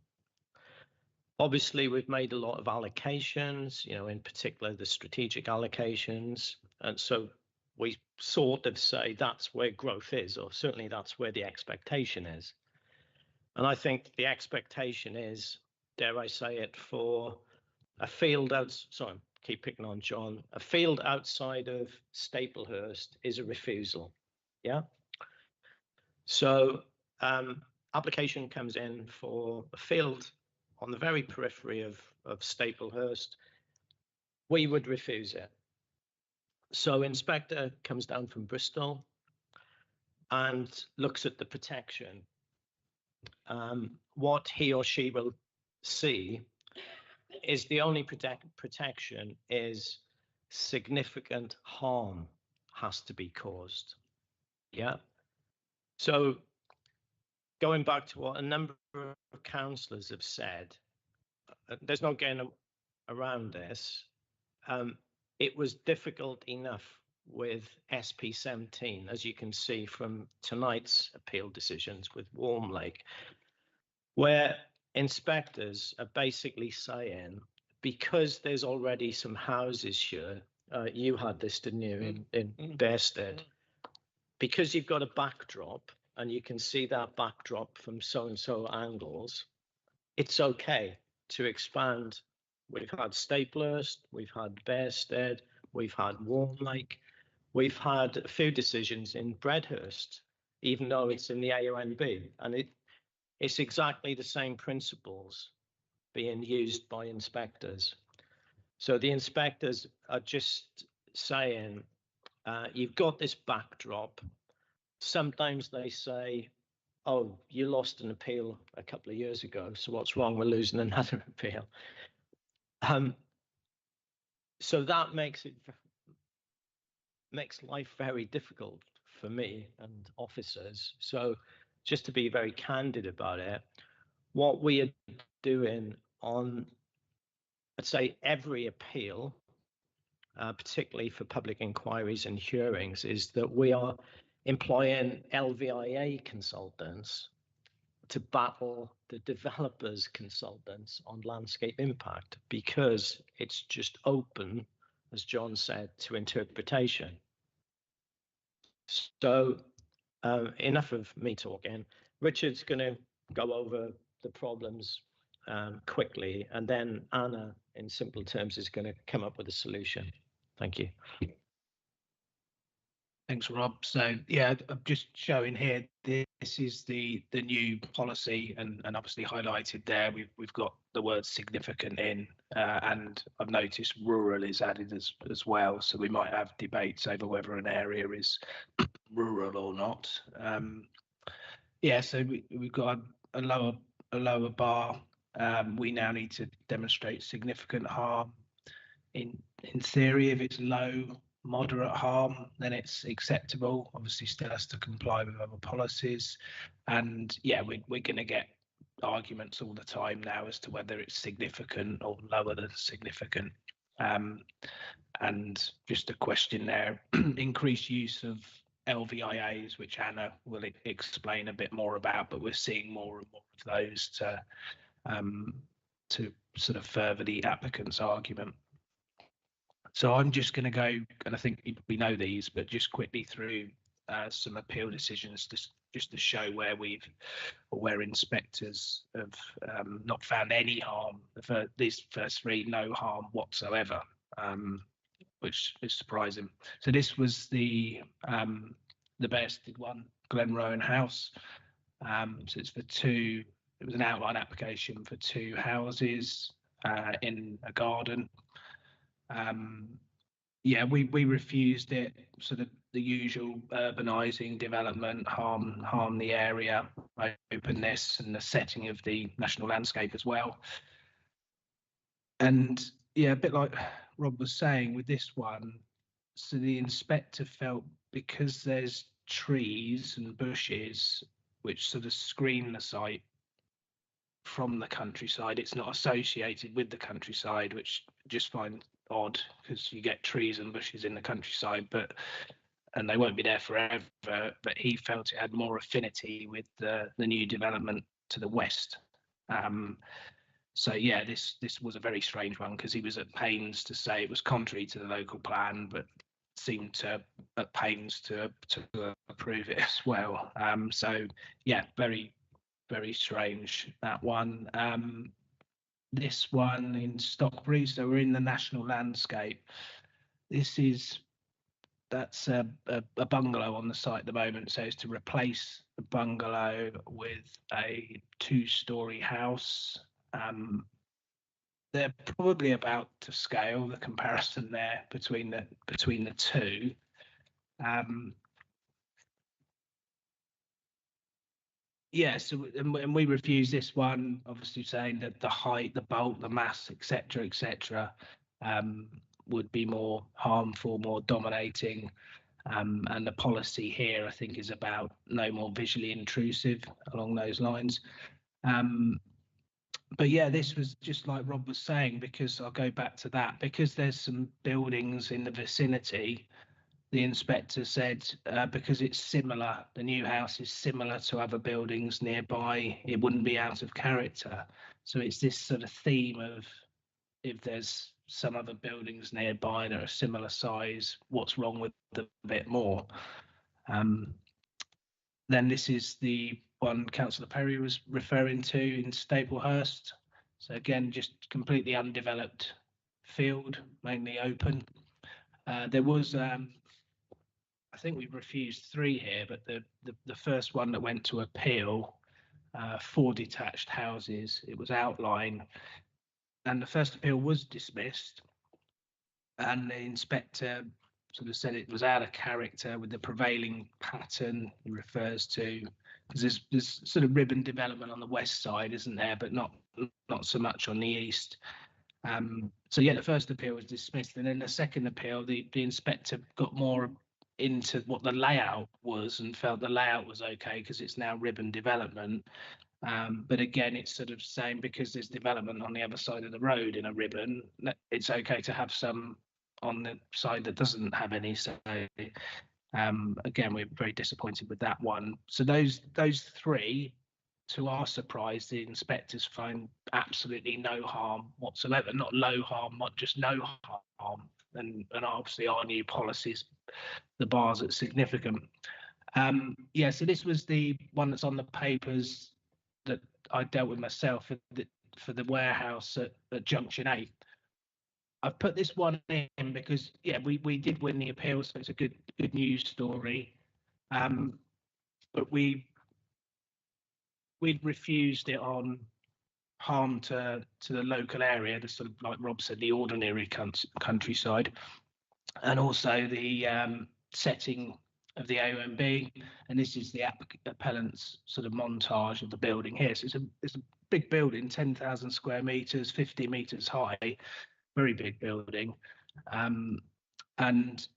Obviously, we've made a lot of allocations, you know, in particular the strategic allocations. And so we sort of say that's where growth is, or certainly that's where the expectation is. And I think the expectation is, dare I say it, for a field sorry, keep picking on John, a field outside of Staplehurst is a refusal. Yeah. So application comes in for a field on the very periphery of Staplehurst. We would refuse it. So inspector comes down from Bristol and looks at the protection. What he or she will see is the only protection is significant harm has to be caused. Yeah. So going back to what a number of councillors have said, there's no getting around this. It was difficult enough with SP17, as you can see from tonight's appeal decisions with Warm Lake, where inspectors are basically saying, because there's already some houses here, you had this, didn't you, in Bearsted, because you've got a backdrop and you can see that backdrop from so-and-so angles, it's okay to expand. We've had Staplehurst, we've had Bearsted, we've had Warm Lake, we've had a few decisions in Bredhurst, even though it's in the AONB, and it's exactly the same principles being used by inspectors. So the inspectors are just saying, you've got this backdrop. Sometimes they say, oh, you lost an appeal a couple of years ago, so what's wrong with losing another appeal? So that makes life very difficult for me and officers. So just to be very candid about it, what we are doing on, let's say, every appeal, particularly for public inquiries and hearings, is that we are employing LVIA consultants to battle the developers consultants on landscape impact, because it's just open, as John said, to interpretation. So enough of me talking. Richard's going to go over the problems quickly, and then Anna, in simple terms, is going to come up with a solution. Thank you. Thanks, Rob. So yeah, I'm just showing here, this is the new policy, and obviously highlighted there, we've got the word significant in, and I've noticed rural is added as well. So we might have debates over whether an area is rural or not. Yeah, so we've got a lower bar. We now need to demonstrate significant harm. In theory, if it's low, moderate harm, then it's acceptable. Obviously, still has to comply with other policies. And yeah, we're going to get arguments all the time now as to whether it's significant or lower than significant. And just a question there, increased use of LVIAs, which Anna will explain a bit more about, but we're seeing more and more of those to sort of further the applicant's argument. So I'm just going to go, and I think we know these, but just quickly through some appeal decisions just to show where inspectors have not found any harm. These first three, no harm whatsoever, which is surprising. So this was the best one, Glenrowan House. So it's for two. It was an outline application for two houses in a garden. Yeah, we refused it. Sort of the usual urbanising, development, harm the area, openness, and the setting of the national landscape as well. And yeah, a bit like Rob was saying with this one, so the inspector felt because there's trees and bushes which sort of screen the site from the countryside, it's not associated with the countryside, which I just find odd because you get trees and bushes in the countryside, and they won't be there forever. But he felt it had more affinity with the new development to the west. So yeah, this was a very strange one because he was at pains to say it was contrary to the local plan, but seemed to at pains to approve it as well. So yeah, very strange, that one. This one in Stockbury, so we're in the national landscape. That's a bungalow on the site at the moment, so it's to replace the bungalow with a two-story house. They're probably about to scale, the comparison there between the two. Yeah, so and we refuse this one, obviously saying that the height, the bulk, the mass, etc., would be more harmful, more dominating, and the policy here, I think, is about no more visually intrusive along those lines. But yeah, this was just like Rob was saying, because I'll go back to that, because there's some buildings in the vicinity. The inspector said because it's similar, the new house is similar to other buildings nearby, it wouldn't be out of character. So it's this sort of theme of if there's some other buildings nearby that are similar size, what's wrong with them a bit more? Then this is the one Councillor Perry was referring to in Staplehurst. So again, just completely undeveloped field, mainly open. There was I think we've refused three here, but the first one that went to appeal, 4 detached houses, it was outline, and the first appeal was dismissed, and the inspector sort of said it was out of character with the prevailing pattern he refers to, because there's sort of ribbon development on the west side, isn't there, but not so much on the east. So yeah, the first appeal was dismissed, and then the second appeal, the inspector got more into what the layout was and felt the layout was okay because it's now ribbon development. But again, it's sort of saying because there's development on the other side of the road in a ribbon, it's okay to have some on the side that doesn't have any. So again, we're very disappointed with that one. So those three, to our surprise, the inspectors find absolutely no harm whatsoever, not low harm, not just no harm. And obviously our new policies, the bars at significant. Yeah, so this was the one that's on the papers that I dealt with myself for the warehouse at Junction 8. I've put this one in because we did win the appeal, so it's a good news story. But we'd refused it on harm to the local area, the sort of, like Rob said, the ordinary countryside, and also the setting of the OMB. And this is the appellant's sort of montage of the building here. So it's a big building, 10,000 square meters, 50 meters high, very big building. And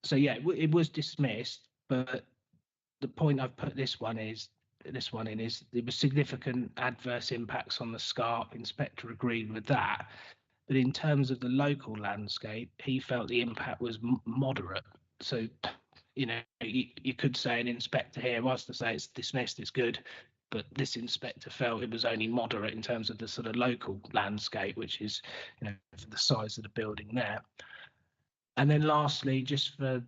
so it was dismissed, but the point I've put this one in is there was significant adverse impacts on the scarp. Inspector agreed with that, but in terms of the local landscape, he felt the impact was moderate. So, you could say an inspector here was to say it's dismissed, it's good, but this inspector felt it was only moderate in terms of the sort of local landscape, which is, for the size of the building there. And then lastly, just for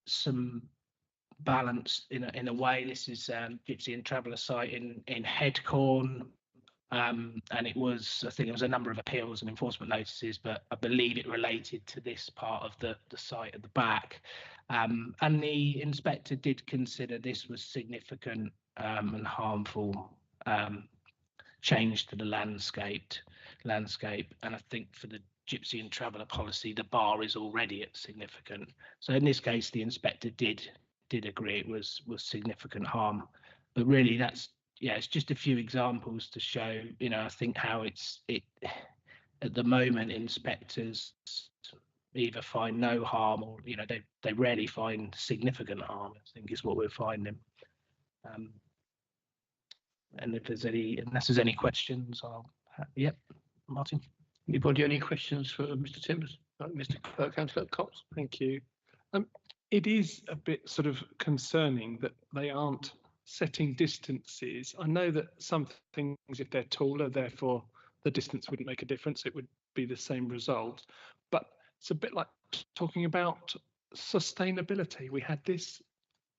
some balance in a way, this is Gypsy and Traveller site in Headcorn, and I think there was a number of appeals and enforcement notices, but I believe it related to this part of the site at the back, and the inspector did consider this was significant and harmful change to the landscape, and I think for the Gypsy and Traveller policy, the bar is already at significant. So in this case, the inspector did agree it was significant harm, but really it's just a few examples to show, I think how it at the moment inspectors either find no harm or they rarely find significant harm, I think is what we're finding. And unless there's any questions, Martin. Anybody any questions for Mr. Timbers? Mr. Councillor Cox? Thank you. It is a bit sort of concerning that they aren't setting distances. I know that some things, if they're taller, therefore the distance wouldn't make a difference. It would be the same result. But it's a bit like talking about sustainability. We had this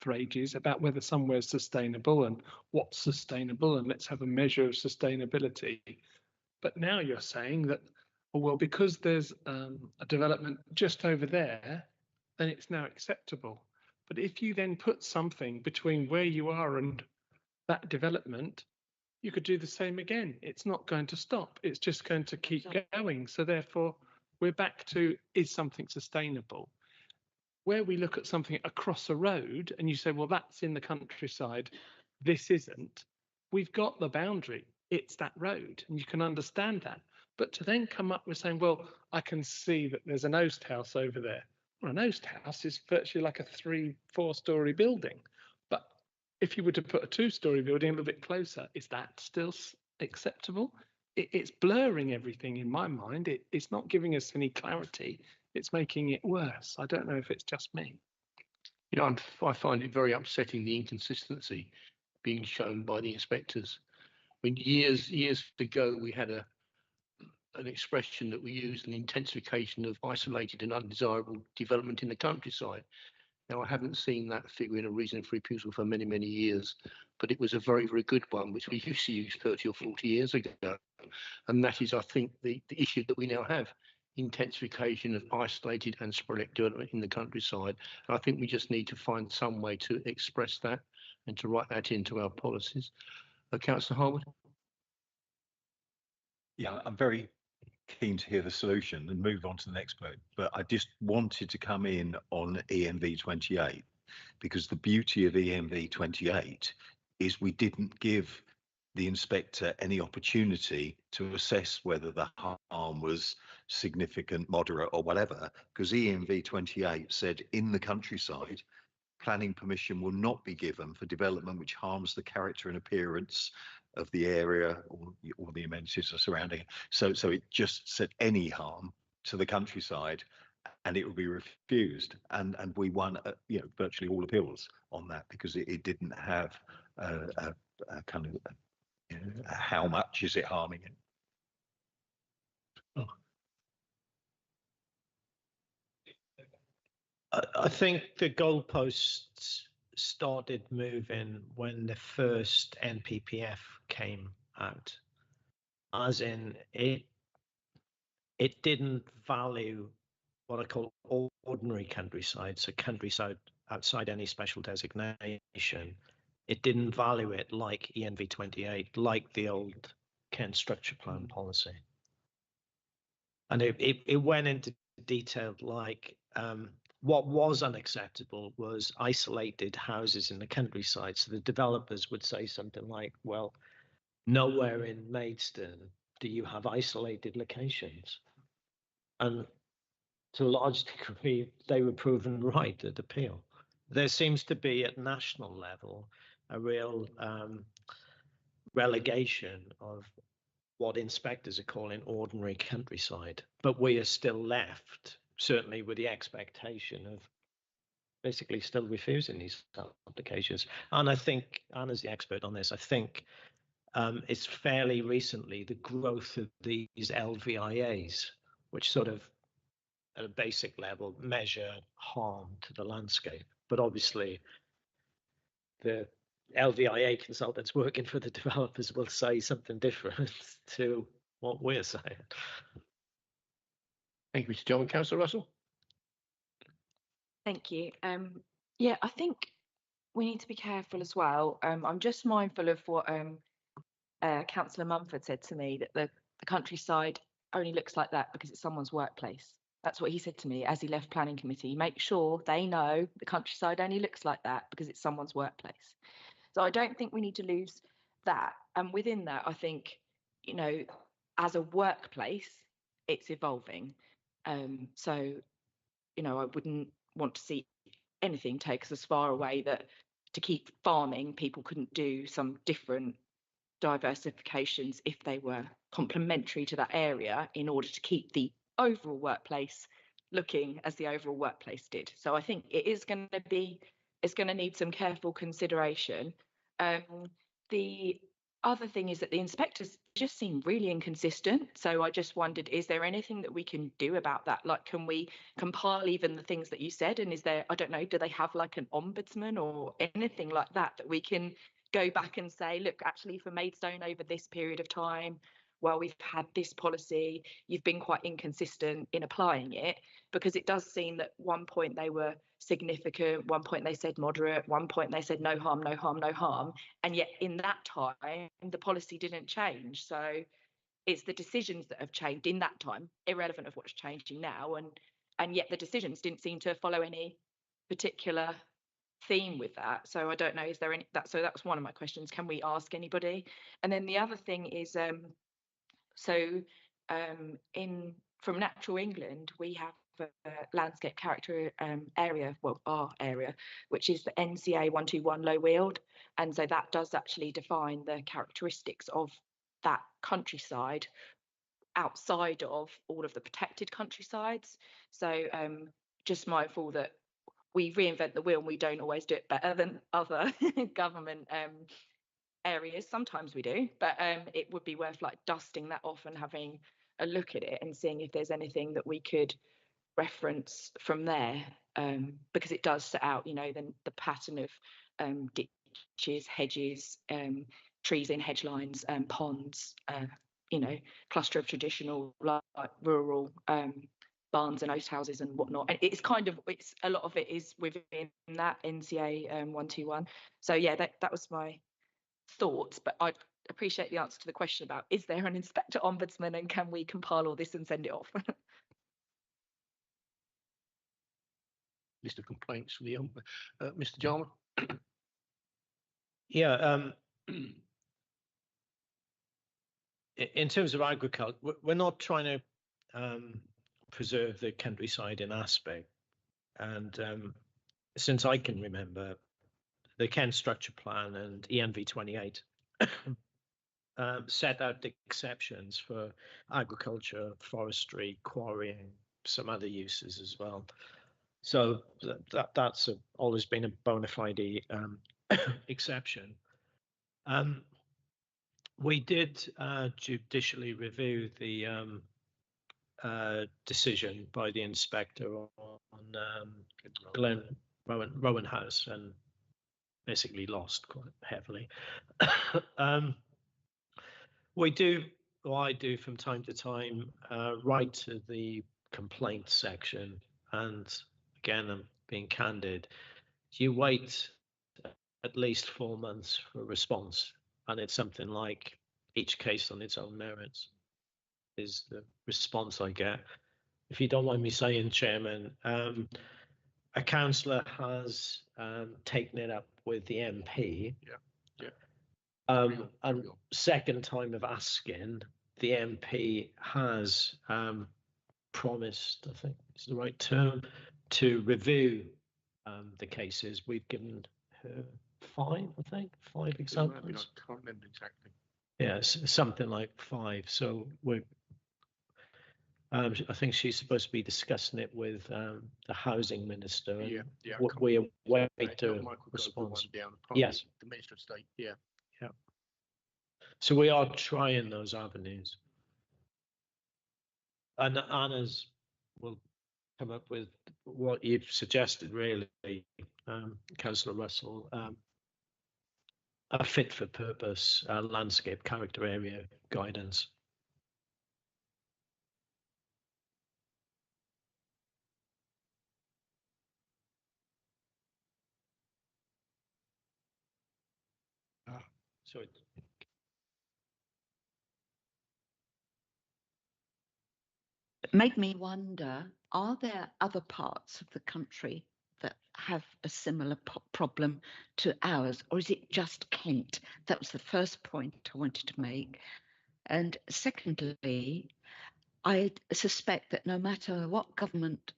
for ages about whether somewhere is sustainable and what's sustainable, and let's have a measure of sustainability. But now you're saying that, well, because there's a development just over there, then it's now acceptable. But if you then put something between where you are and that development, you could do the same again. It's not going to stop. It's just going to keep going. So therefore, we're back to, is something sustainable? Where we look at something across a road and you say, well, that's in the countryside, this isn't, we've got the boundary. It's that road, and you can understand that. But to then come up with saying, well, I can see that there's an oast house over there. Well, an oast house is virtually like a 3-4 story building. But if you were to put a 2-story building a little bit closer, is that still acceptable? It's blurring everything in my mind. It's not giving us any clarity. It's making it worse. I don't know if it's just me. I find it very upsetting, the inconsistency being shown by the inspectors. When years ago we had an expression that we used, an intensification of isolated and undesirable development in the countryside. Now, I haven't seen that figure in a reason for refusal for many, many years, but it was a very, very good one, which we used to use 30 or 40 years ago. And that is, I think, the issue that we now have, intensification of isolated and sporadic development in the countryside. And I think we just need to find some way to express that and to write that into our policies. Councillor Harwood? Yeah, I'm very keen to hear the solution and move on to the next vote, but I just wanted to come in on EMV 28 because the beauty of EMV 28 is we didn't give the inspector any opportunity to assess whether the harm was significant, moderate or whatever, because EMV 28 said in the countryside, planning permission will not be given for development which harms the character and appearance of the area or the amenities surrounding it. So it just said any harm to the countryside and it would be refused. And we won virtually all appeals on that because it didn't have a kind of how much is it harming it. I think the goalposts started moving when the first NPPF came out, as in it it didn't value what I call ordinary countryside, so countryside outside any special designation. It didn't value it like ENV 28, like the old Kent structure plan policy. And it went into detail like what was unacceptable was isolated houses in the countryside. So the developers would say something like, well, nowhere in Maidstone do you have isolated locations. And to a large degree, they were proven right at appeal. There seems to be at national level a real relegation of what inspectors are calling ordinary countryside, but we are still left, certainly with the expectation of basically still refusing these applications. And I think, Anna's the expert on this, I think it's fairly recently the growth of these LVIAs, which sort of at a basic level measure harm to the landscape. But obviously the LVIA consultants working for the developers will say something different to what we're saying. Thank you, Mr. John. Councillor Russell? Thank you. Yeah, I think we need to be careful as well. I'm just mindful of what Councillor Mumford said to me, that the countryside only looks like that because it's someone's workplace. That's what he said to me as he left planning committee. Make sure they know the countryside only looks like that because it's someone's workplace. So I don't think we need to lose that. And within that, I think, you know, as a workplace, it's evolving. So, you know, I wouldn't want to see anything take us as far away that to keep farming, people couldn't do some different diversifications if they were complementary to that area in order to keep the overall workplace looking as the overall workplace did. So I think it is going to be, it's going to need some careful consideration. The other thing is that the inspectors just seem really inconsistent. So I just wondered, is there anything that we can do about that? Like, can we compile even the things that you said? And is there, I don't know, do they have like an ombudsman or anything like that that we can go back and say, look, actually for Maidstone over this period of time, well, we've had this policy, you've been quite inconsistent in applying it, because it does seem that one point they were significant, one point they said moderate, one point they said no harm, no harm, no harm. And yet in that time, the policy didn't change. So it's the decisions that have changed in that time, irrelevant of what's changing now. And yet the decisions didn't seem to follow any particular theme with that. So I don't know, is there any that? So that was one of my questions. Can we ask anybody? And then the other thing is, in from Natural England, we have a landscape character area, well, our area, which is the NCA 121 low weald, and so that does actually define the characteristics of that countryside outside of all of the protected countrysides. So just mindful that we reinvent the wheel and we don't always do it better than other government areas. Sometimes we do, but it would be worth like dusting that off and having a look at it and seeing if there's anything that we could reference from there, because it does set out, you know, the pattern of ditches, hedges, trees in hedge lines, ponds, you know, cluster of traditional like rural barns and oast houses and whatnot. And it's kind of, it's a lot of it is within that NCA 121. So yeah, that was my thoughts, but I'd appreciate the answer to the question about, is there an inspector ombudsman and can we compile all this and send it off? List of complaints for the Mr. Jarman. Yeah, in terms of agriculture, we're not trying to preserve the countryside in aspect. And since I can remember, the Kent Structure Plan and ENV 28 set out exceptions for agriculture, forestry, quarrying, some other uses as well. So that's always been a bona fide exception. We did judicially review the decision by the inspector on Glen Rowan House and basically lost quite heavily. We do I do from time to time, write to the complaint section, and again, I'm being candid. You wait at least 4 months for a response, and it's something like each case on its own merits is the response I get. If you don't mind me saying, Chairman, a councillor has taken it up with the MP. And second time of asking, the MP has promised, I think is the right term, to review the cases. We've given her 5, I think, 5 examples. I can't remember exactly. Yes, something like 5. So we're I think she's supposed to be discussing it with the housing minister. Yeah. We await a response. Yes, the Minister of State. Yeah. So we are trying those avenues. And Anna's will come up with what you've suggested, really, Councillor Russell, a fit for purpose landscape character area guidance. So It made me wonder, are there other parts of the country that have a similar problem to ours, or is it just Kent? That was the first point I wanted to make. And secondly, I suspect that no matter what government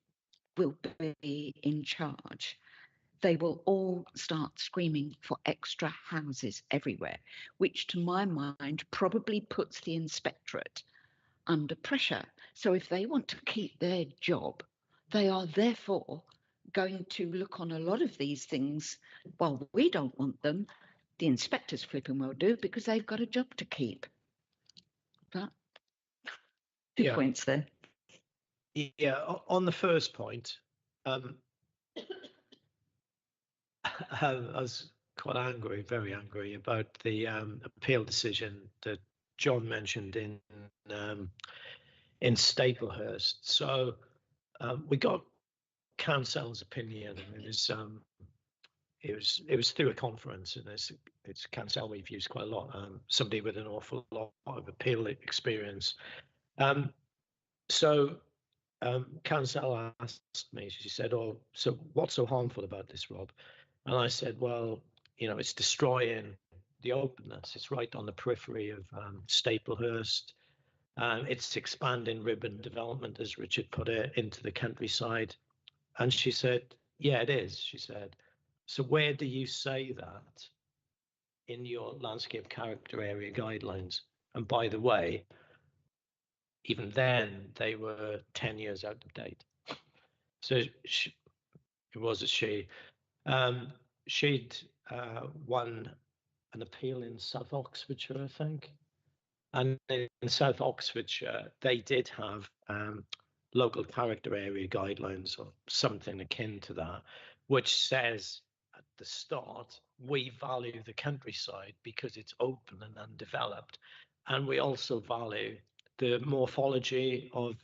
will be in charge, they will all start screaming for extra houses everywhere, which to my mind probably puts the inspectorate under pressure. So if they want to keep their job, they are therefore going to look on a lot of these things. Well, we don't want them. The inspectors flipping well do, because they've got a job to keep. But 2 points then. Yeah, on the first point, I was quite angry, very angry about the appeal decision that John mentioned in Staplehurst. So we got Council's opinion, and it was through a conference, and it's Council we've used quite a lot. Somebody with an awful lot of appeal experience. So Council asked me, she said, "Oh, so what's so harmful about this, Rob?" And I said, "Well, it's destroying the openness. It's right on the periphery of Staplehurst. It's expanding urban development, as Richard put it, into the countryside." And she said, "Yeah, it is." She said, "So where do you say that in your landscape character area guidelines?" And by the way, even then they were 10 years out of date. So it was a she. She'd won an appeal in South Oxfordshire, I think. And in South Oxfordshire, they did have local character area guidelines or something akin to that, which says at the start, we value the countryside because it's open and undeveloped. And we also value the morphology of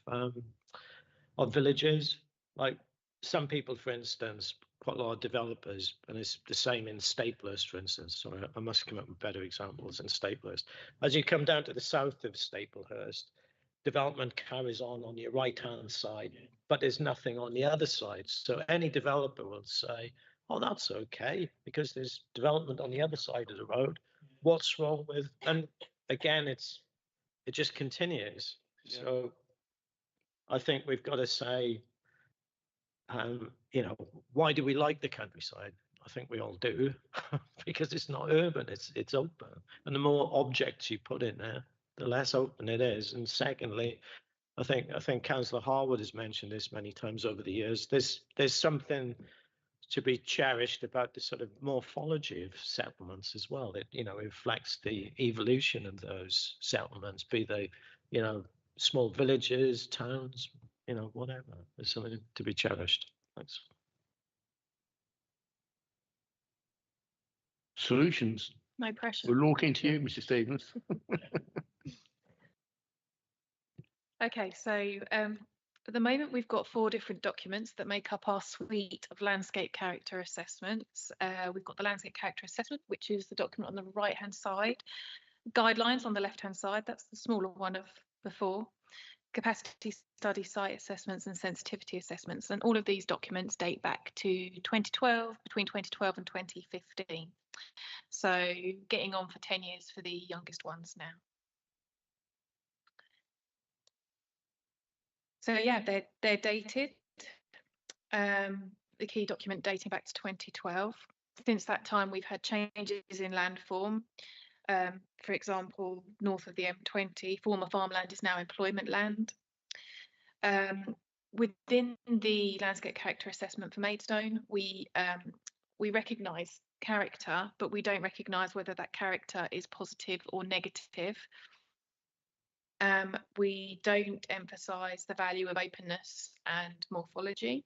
villages. Like some people, for instance, quite a lot of developers, and it's the same in Staplehurst, for instance. Sorry, I must come up with better examples in Staplehurst. As you come down to the south of Staplehurst, development carries on your right-hand side, but there's nothing on the other side. So any developer will say, "Oh, that's okay, because there's development on the other side of the road. What's wrong with?" And again, it just continues. Yeah. So I think we've got to say, why do we like the countryside? I think we all do, because it's not urban, it's open. And the more objects you put in there, the less open it is. And secondly, I think Councillor Harwood has mentioned this many times over the years. There's something to be cherished about the sort of morphology of settlements as well. It reflects the evolution of those settlements, be they small villages, towns, whatever. There's something to be cherished. Thanks. Solutions. No pressure. We're looking to you, Mr. Stevens. Okay, so at the moment we've got 4 different documents that make up our suite of landscape character assessments. We've got the landscape character assessment, which is the document on the right-hand side, guidelines on the left-hand side, that's the smaller one of the 4, capacity study site assessments and sensitivity assessments, and all of these documents date back to 2012, between 2012 and 2015. So getting on for 10 years for the youngest ones now. So yeah, they're dated. The key document dating back to 2012. Since that time, we've had changes in landform. For example, north of the M20, former farmland is now employment land. Within the landscape character assessment for Maidstone, we recognise character, but we don't recognise whether that character is positive or negative. We don't emphasise the value of openness and morphology.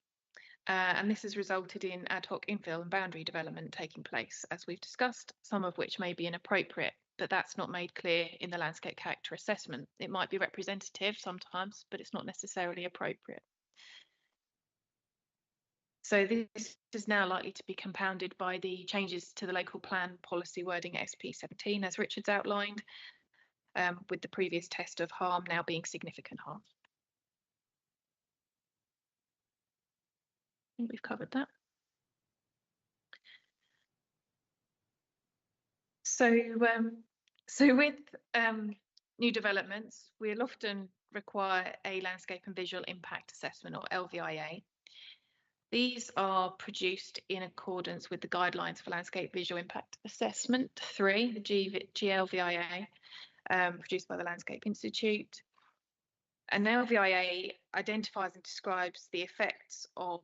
And this has resulted in ad hoc infill and boundary development taking place, as we've discussed, some of which may be inappropriate, but that's not made clear in the landscape character assessment. It might be representative sometimes, but it's not necessarily appropriate. So this is now likely to be compounded by the changes to the local plan policy wording at SP17, as Richard's outlined, with the previous test of harm now being significant harm. I think we've covered that. So with new developments, we'll often require a landscape and visual impact assessment, or LVIA. These are produced in accordance with the guidelines for landscape visual impact assessment 3, the GLVIA, produced by the Landscape Institute. An LVIA identifies and describes the effects of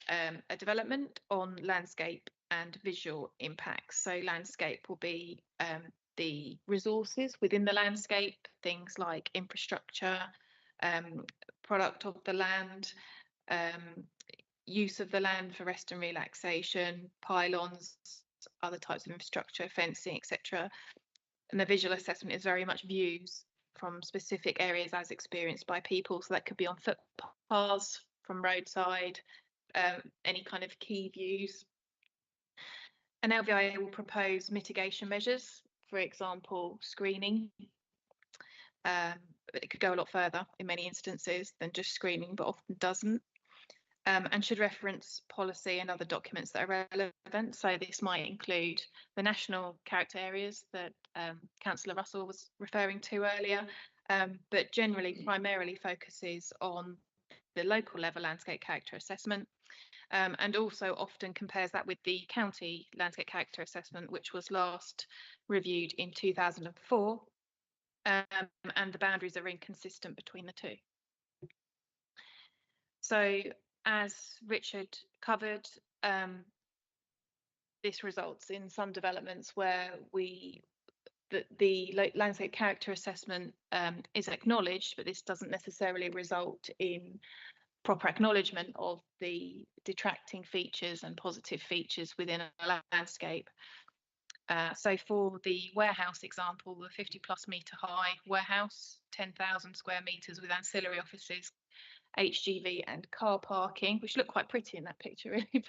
a development on landscape and visual impacts. So landscape will be the resources within the landscape, things like infrastructure, product of the land, use of the land for rest and relaxation, pylons, other types of infrastructure, fencing, etc. And the visual assessment is very much views from specific areas as experienced by people. So that could be on footpaths, from roadside, any kind of key views. An LVIA will propose mitigation measures, for example, screening. But it could go a lot further in many instances than just screening, but often doesn't. And should reference policy and other documents that are relevant. So this might include the national character areas that Councillor Russell was referring to earlier, but generally primarily focuses on the local level landscape character assessment, and also often compares that with the county landscape character assessment, which was last reviewed in 2004, and the boundaries are inconsistent between the two. So as Richard covered, this results in some developments where the landscape character assessment is acknowledged, but this doesn't necessarily result in proper acknowledgement of the detracting features and positive features within a landscape. So for the warehouse example, the 50+ metre high warehouse, 10,000 square metres with ancillary offices, HGV and car parking, which look quite pretty in that picture, really.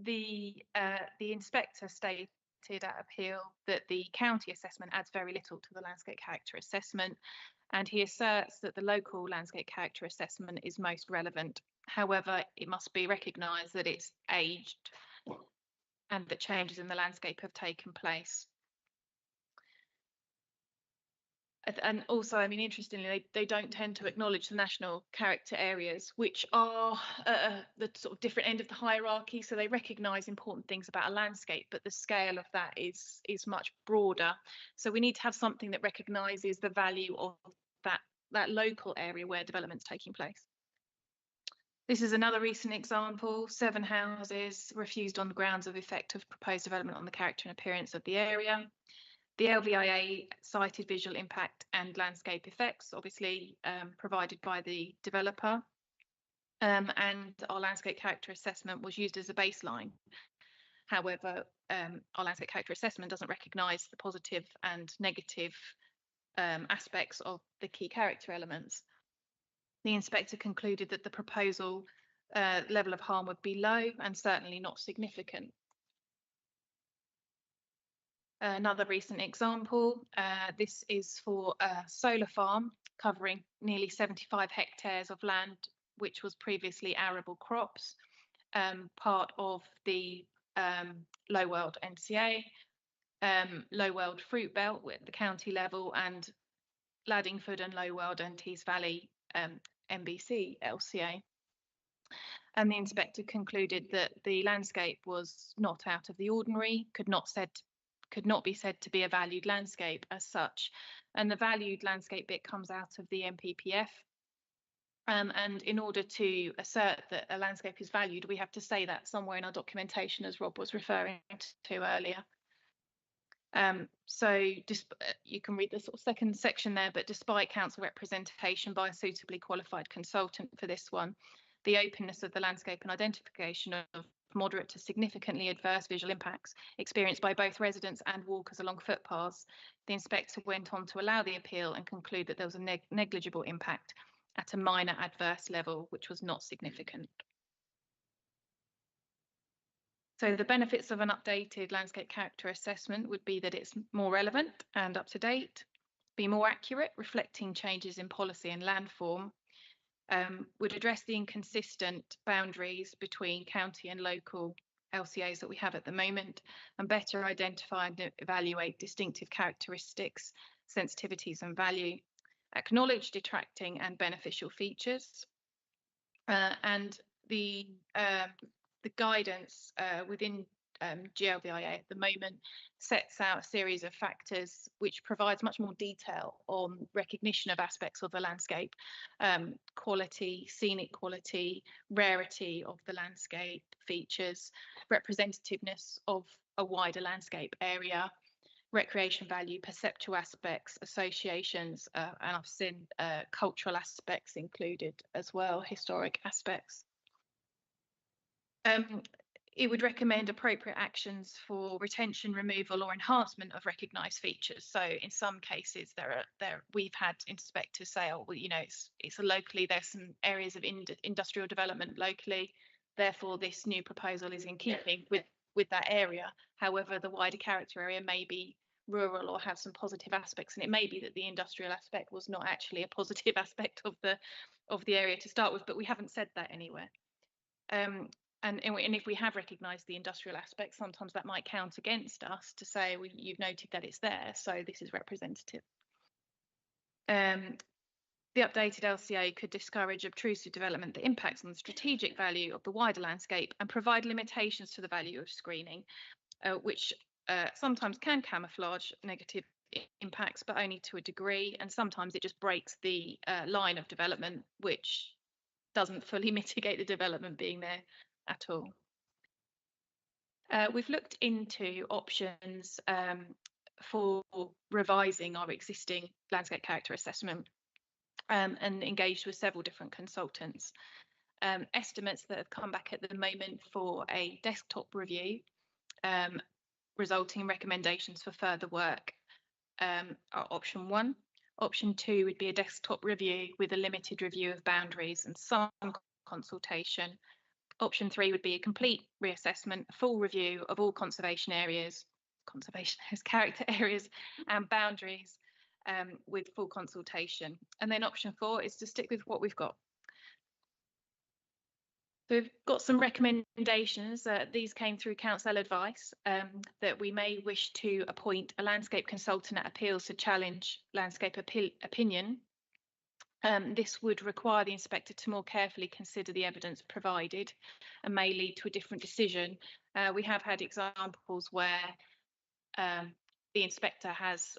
The inspector stated at appeal that the county assessment adds very little to the landscape character assessment, and he asserts that the local landscape character assessment is most relevant. However, it must be recognised that it's aged and that changes in the landscape have taken place. And also, I mean, interestingly, they don't tend to acknowledge the national character areas, which are the sort of different end of the hierarchy. So they recognise important things about a landscape, but the scale of that is much broader. So we need to have something that recognises the value of that local area where development's taking place. This is another recent example: 7 houses refused on the grounds of effect of proposed development on the character and appearance of the area. The LVIA cited visual impact and landscape effects, obviously provided by the developer, and our landscape character assessment was used as a baseline. However, our landscape character assessment doesn't recognise the positive and negative aspects of the key character elements. The inspector concluded that the proposal level of harm would be low and certainly not significant. Another recent example, this is for a solar farm covering nearly 75 hectares of land which was previously arable crops, part of the Low Weald NCA, Low Weald Fruit Belt at the county level, and Laddingford and Low Weald and Tees Valley MBC LCA. And the inspector concluded that the landscape was not out of the ordinary, could not be said to be a valued landscape as such. And the valued landscape bit comes out of the MPPF. And in order to assert that a landscape is valued, we have to say that somewhere in our documentation, as Rob was referring to earlier. So you can read the sort of second section there, but despite council representation by a suitably qualified consultant for this one, the openness of the landscape and identification of moderate to significantly adverse visual impacts experienced by both residents and walkers along footpaths, the inspector went on to allow the appeal and conclude that there was a negligible impact at a minor adverse level, which was not significant. So the benefits of an updated landscape character assessment would be that it's more relevant and up to date, be more accurate, reflecting changes in policy and landform, would address the inconsistent boundaries between county and local LCAs that we have at the moment, and better identify and evaluate distinctive characteristics, sensitivities and value, acknowledge detracting and beneficial features, and the guidance within GLVIA at the moment sets out a series of factors which provides much more detail on recognition of aspects of the landscape, quality, scenic quality, rarity of the landscape features, representativeness of a wider landscape area, recreation value, perceptual aspects, associations, and I've seen cultural aspects included as well, historic aspects. It would recommend appropriate actions for retention, removal or enhancement of recognised features. So in some cases we've had inspectors say, oh, well, you know, it's a locally, there's some areas of industrial development locally, therefore this new proposal is in keeping with that area. However, the wider character area may be rural or have some positive aspects, and it may be that the industrial aspect was not actually a positive aspect of the area to start with, but we haven't said that anywhere. And if we have recognised the industrial aspect, sometimes that might count against us to say, well, you've noted that it's there, so this is representative. The updated LCA could discourage obtrusive development that impacts on the strategic value of the wider landscape and provide limitations to the value of screening, which sometimes can camouflage negative impacts, but only to a degree, and sometimes it just breaks the line of development, which doesn't fully mitigate the development being there at all. We've looked into options for revising our existing landscape character assessment and engaged with several different consultants. Estimates that have come back at the moment for a desktop review, resulting in recommendations for further work, are option 1. Option 2 would be a desktop review with a limited review of boundaries and some consultation. Option 3 would be a complete reassessment, a full review of all conservation areas, character areas and boundaries with full consultation. And then option 4 is to stick with what we've got. So we've got some recommendations. These came through council advice that we may wish to appoint a landscape consultant at appeals to challenge landscape opinion. This would require the inspector to more carefully consider the evidence provided and may lead to a different decision. We have had examples where the inspector has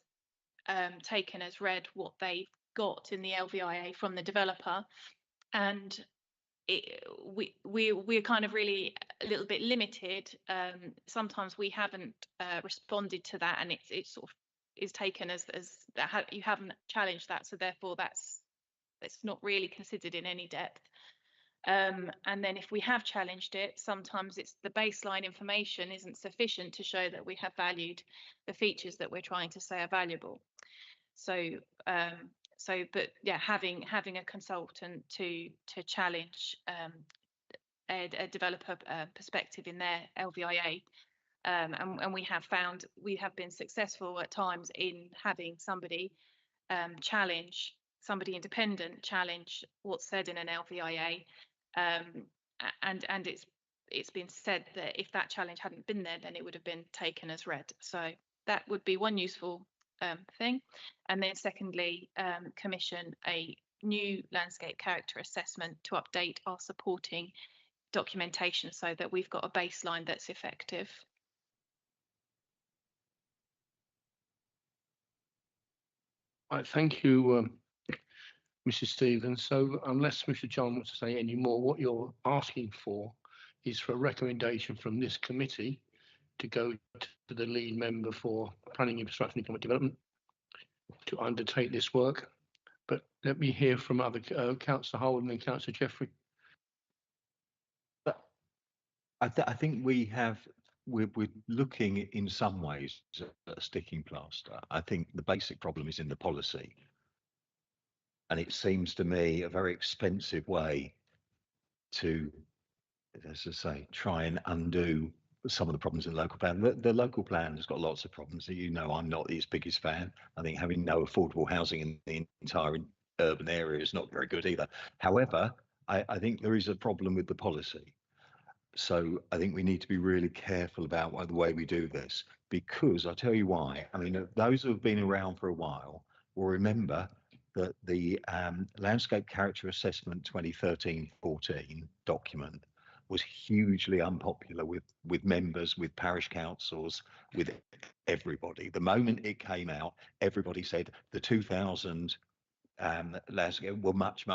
taken as read what they got in the LVIA from the developer, and we're kind of really a little bit limited. Sometimes we haven't responded to that, and it sort of is taken as that you haven't challenged that, so therefore it's not really considered in any depth. And then if we have challenged it, sometimes it's the baseline information isn't sufficient to show that we have valued the features that we're trying to say are valuable. But yeah, having a consultant to challenge a developer perspective in their LVIA, and we have found we have been successful at times in having somebody independent challenge what's said in an LVIA, and it's been said that if that challenge hadn't been there, then it would have been taken as read. So that would be one useful thing. And then secondly, commission a new landscape character assessment to update our supporting documentation so that we've got a baseline that's effective. Right, thank you, Mrs. Stevens. So unless Mr. John wants to say any more, what you're asking for is for a recommendation from this committee to go to the lead member for planning, infrastructure and economic development to undertake this work. But let me hear from other Councillor Holden and Councillor Jeffrey. I think we're looking in some ways at a sticking plaster. I think the basic problem is in the policy. And it seems to me a very expensive way to, as I say, try and undo some of the problems in the local plan. The local plan has got lots of problems. You know, I'm not its biggest fan. I think having no affordable housing in the entire urban area is not very good either. However, I think there is a problem with the policy. So I think we need to be really careful about the way we do this, because I'll tell you why. I mean, those who have been around for a while will remember that the Landscape Character Assessment 2013-14 document was hugely unpopular with members, with parish councils, with everybody. The moment it came out, everybody said the 2000 landscape were much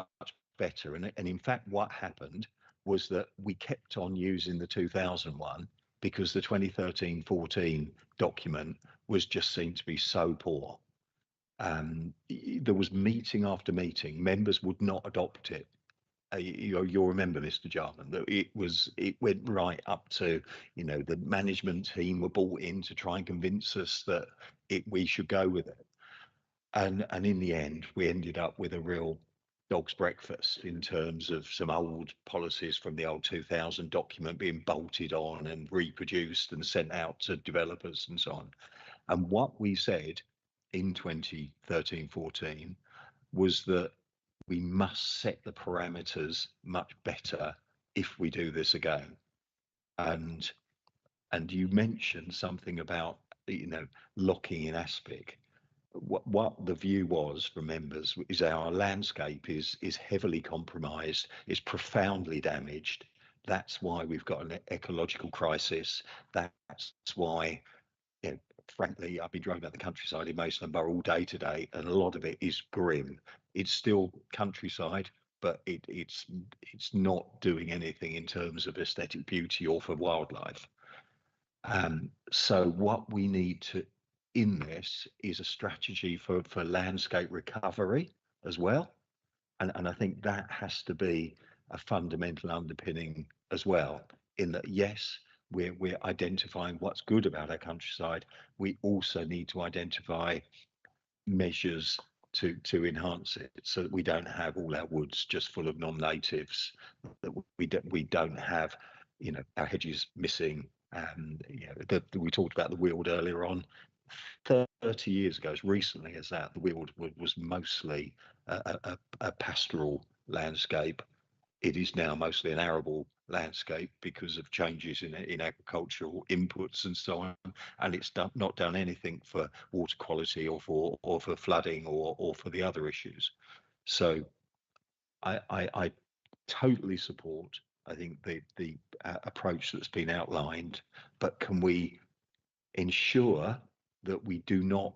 better. And in fact, what happened was that we kept on using the 2001 because the 2013-14 document was just seen to be so poor. There was meeting after meeting, members would not adopt it. You'll remember, Mr. Jarman, that it went right up to, you know, the management team were brought in to try and convince us that we should go with it. And in the end, we ended up with a real dog's breakfast in terms of some old policies from the old 2000 document being bolted on and reproduced and sent out to developers and so on. And what we said in 2013-14 was that we must set the parameters much better if we do this again. And you mentioned something about, you know, locking in aspic. What the view was from members is our landscape is heavily compromised, is profoundly damaged. That's why we've got an ecological crisis. That's why, you know, frankly, I've been driving about the countryside in Maidstone Borough all day today, and a lot of it is grim. It's still countryside, but it's not doing anything in terms of aesthetic beauty or for wildlife. So what we need to in this is a strategy for landscape recovery as well. And I think that has to be a fundamental underpinning as well, in that, yes, we're identifying what's good about our countryside. We also need to identify measures to enhance it so that we don't have all our woods just full of non-natives, that we don't have, you know, our hedges missing. You know, we talked about the Weald earlier on. 30 years ago, as recently as that, the Weald was mostly a pastoral landscape. It is now mostly an arable landscape because of changes in agricultural inputs and so on, and it's not done anything for water quality or for flooding or for the other issues. So I totally support, I think, the approach that's been outlined, but can we ensure that we do not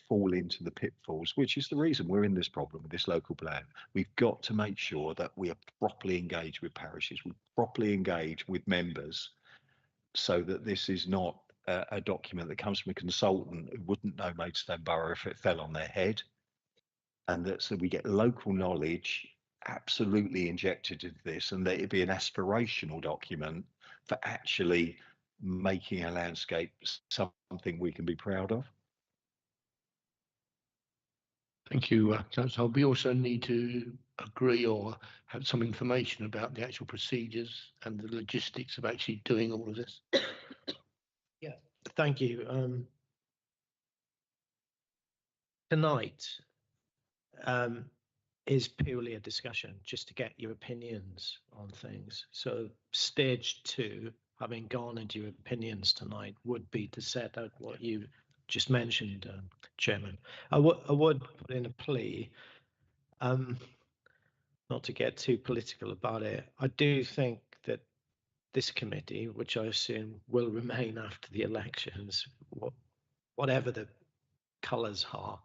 fall into the pitfalls, which is the reason we're in this problem with this local plan. We've got to make sure that we are properly engaged with parishes, we properly engage with members, so that this is not a document that comes from a consultant who wouldn't know Maidstone Borough if it fell on their head, and that so we get local knowledge absolutely injected into this, and that it be an aspirational document for actually making our landscape something we can be proud of. Thank you, Councillor. We also need to agree or have some information about the actual procedures and the logistics of actually doing all of this. Yeah, thank you. Tonight is purely a discussion, just to get your opinions on things. So stage 2, having garnered your opinions tonight, would be to set out what you just mentioned, Chairman. I would put in a plea, not to get too political about it. I do think that this committee, which I assume will remain after the elections, whatever the colours are,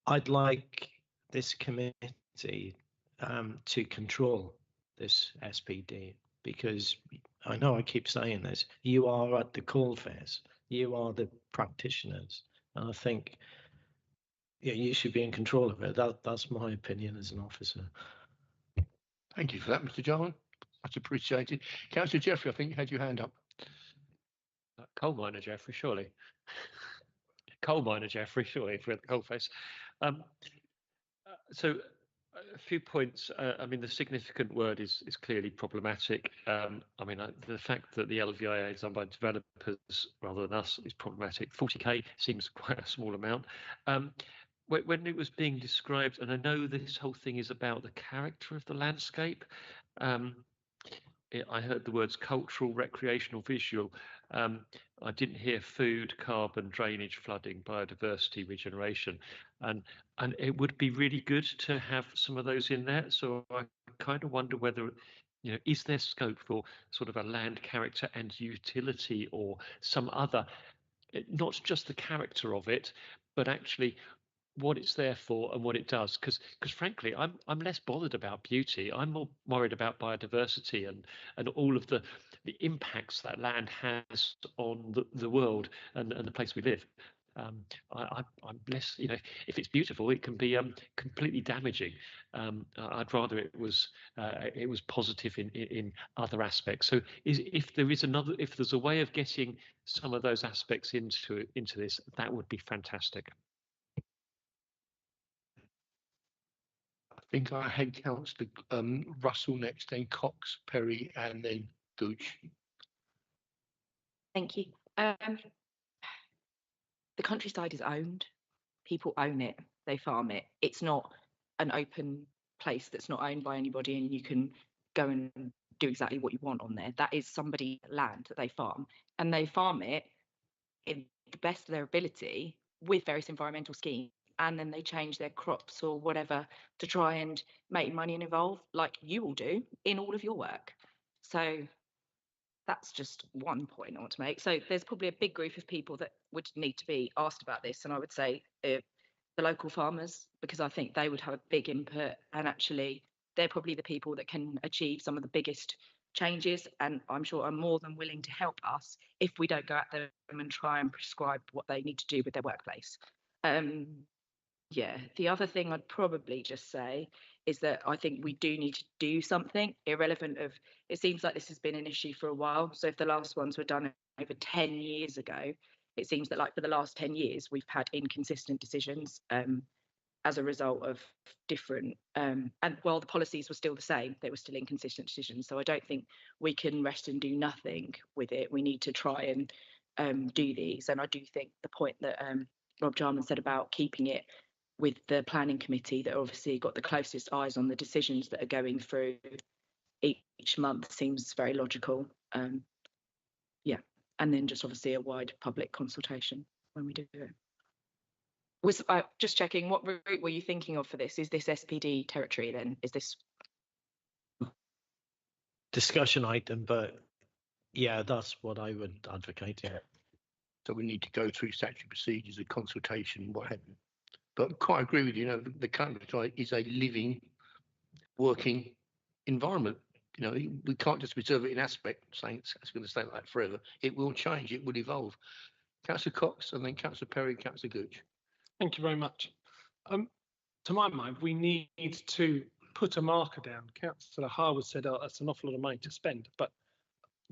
I'd like this committee to control this SPD, because I know I keep saying this, you are at the coalface, you are the practitioners, and I think you should be in control of it. That's my opinion as an officer. Thank you for that, Mr. Jarman. Much appreciated. Councillor Jeffrey, I think you had your hand up. Coal miner Jeffrey, surely. Coal miner Jeffrey, surely, if we're at the coalface. So a few points. I mean, the significant word is clearly problematic. I mean, the fact that the LVIA is done by developers rather than us is problematic. 40k seems quite a small amount. When it was being described, and I know this whole thing is about the character of the landscape, I heard the words cultural, recreational, visual. I didn't hear food, carbon, drainage, flooding, biodiversity, regeneration, and it would be really good to have some of those in there. So I kind of wonder whether, is there scope for sort of a land character and utility, or some other, not just the character of it, but actually what it's there for and what it does, because frankly I'm less bothered about beauty. I'm more worried about biodiversity and all of the impacts that land has on the world and the place we live. I'm less, if it's beautiful, it can be completely damaging. I'd rather it was positive in other aspects. So if there's a way of getting some of those aspects into this, that would be fantastic. I think I had Councillor Russell next, then Cox, Perry, and then Gooch. Thank you. The countryside is owned. People own it. They farm it. It's not an open place that's not owned by anybody and you can go and do exactly what you want on there. That is somebody's land that they farm, and they farm it in the best of their ability with various environmental schemes, and then they change their crops or whatever to try and make money and evolve, like you all do in all of your work. So that's just one point I want to make. So there's probably a big group of people that would need to be asked about this, and I would say the local farmers, because I think they would have a big input, and actually they're probably the people that can achieve some of the biggest changes, and I'm sure are more than willing to help us if we don't go at them and try and prescribe what they need to do with their workplace. Yeah, the other thing I'd probably just say is that I think we do need to do something, irrelevant of, it seems like this has been an issue for a while. So if the last ones were done over 10 years ago, it seems that like for the last 10 years, we've had inconsistent decisions as a result of different, and while the policies were still the same, they were still inconsistent decisions. So I don't think we can rest and do nothing with it. We need to try and do these. And I do think the point that Rob Jarman said about keeping it with the planning committee that obviously got the closest eyes on the decisions that are going through each month seems very logical. Yeah, and then just obviously a wide public consultation when we do it. Was just checking, what route were you thinking of for this? Is this SPD territory then? Is this discussion item? But yeah, that's what I would advocate. Yeah. So we need to go through statutory procedures, a consultation, what have you. But quite agree with you. The countryside is a living, working environment. We can't just preserve it in aspect, saying it's going to stay like that forever. It will change. It will evolve. Councillor Cox, and then Councillor Perry, Councillor Gooch. Thank you very much. To my mind, we need to put a marker down. Councillor Harwood said, "Oh, that's an awful lot of money to spend," but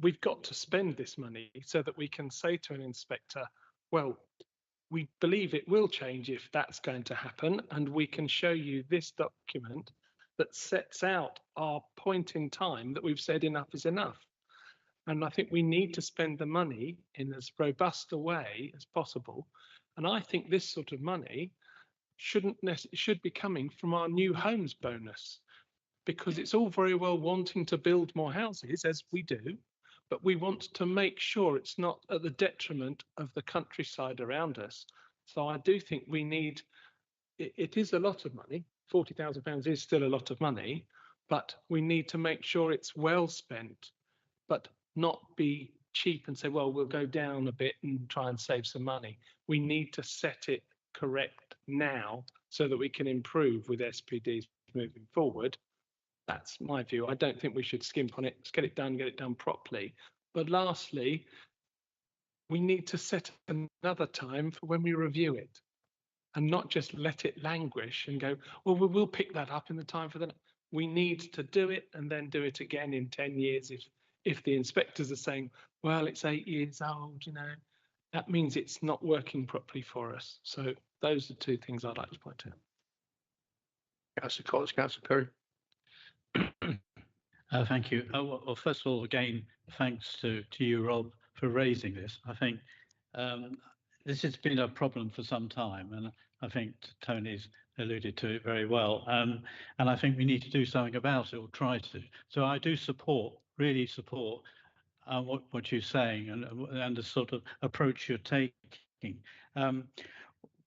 we've got to spend this money so that we can say to an inspector, well, we believe it will change if that's going to happen, and we can show you this document that sets out our point in time that we've said enough is enough. And I think we need to spend the money in as robust a way as possible. And I think this sort of money should be coming from our new homes bonus, because it's all very well wanting to build more houses, as we do, but we want to make sure it's not at the detriment of the countryside around us. So I do think we need, it is a lot of money, £40,000 is still a lot of money, but we need to make sure it's well spent, but not be cheap and say, well, we'll go down a bit and try and save some money. We need to set it correct now so that we can improve with SPDs moving forward. That's my view. I don't think we should skimp on it. Let's get it done properly. But lastly, we need to set another time for when we review it and not just let it languish and go, well, we'll pick that up in the time for the. We need to do it and then do it again in 10 years. If the inspectors are saying, well, it's 8 years old, you know, that means it's not working properly for us. So those are two things I'd like to point out. Councillor Cox, Councillor Perry. Thank you. Well, first of all, again, thanks to you, Rob, for raising this. I think this has been a problem for some time, and I think Tony's alluded to it very well. And I think we need to do something about it, or try to. So I do really support what you're saying and the sort of approach you're taking.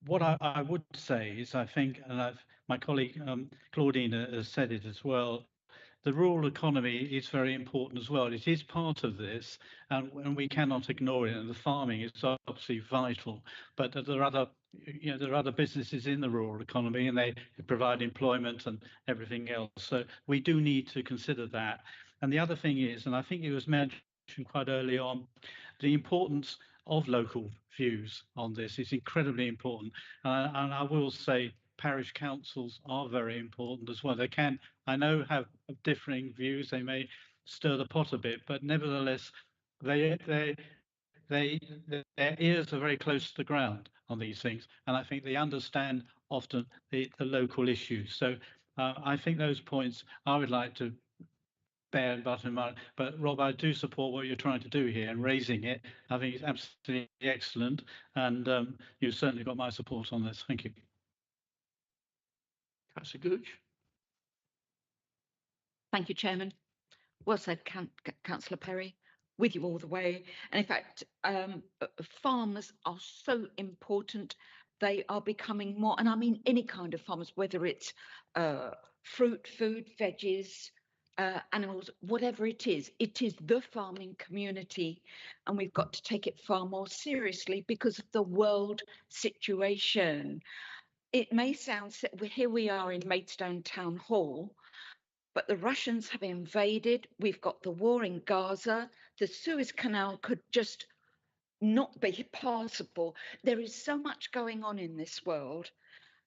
What I would say is, I think, and my colleague Claudine has said it as well, the rural economy is very important as well. It is part of this, and we cannot ignore it. And the farming is obviously vital. But there are other businesses in the rural economy, and they provide employment and everything else. So we do need to consider that. And the other thing is, and I think it was mentioned quite early on, the importance of local views on this is incredibly important. And I will say, parish councils are very important as well. They can, I know, have differing views. They may stir the pot a bit, but nevertheless, their ears are very close to the ground on these things, and I think they understand often the local issues. So I think those points I would like to bear and butter in mind. But Rob, I do support what you're trying to do here and raising it. I think it's absolutely excellent, and you've certainly got my support on this. Thank you. Councillor Gooch. Thank you, Chairman. Well said, Councillor Perry. With you all the way. And in fact, farmers are so important. They are becoming more, and I mean any kind of farmers, whether it's fruit, food, veggies, animals, whatever it is the farming community, and we've got to take it far more seriously because of the world situation. It may sound, here we are in Maidstone Town Hall, but the Russians have invaded. We've got the war in Gaza. The Suez Canal could just not be passable. There is so much going on in this world,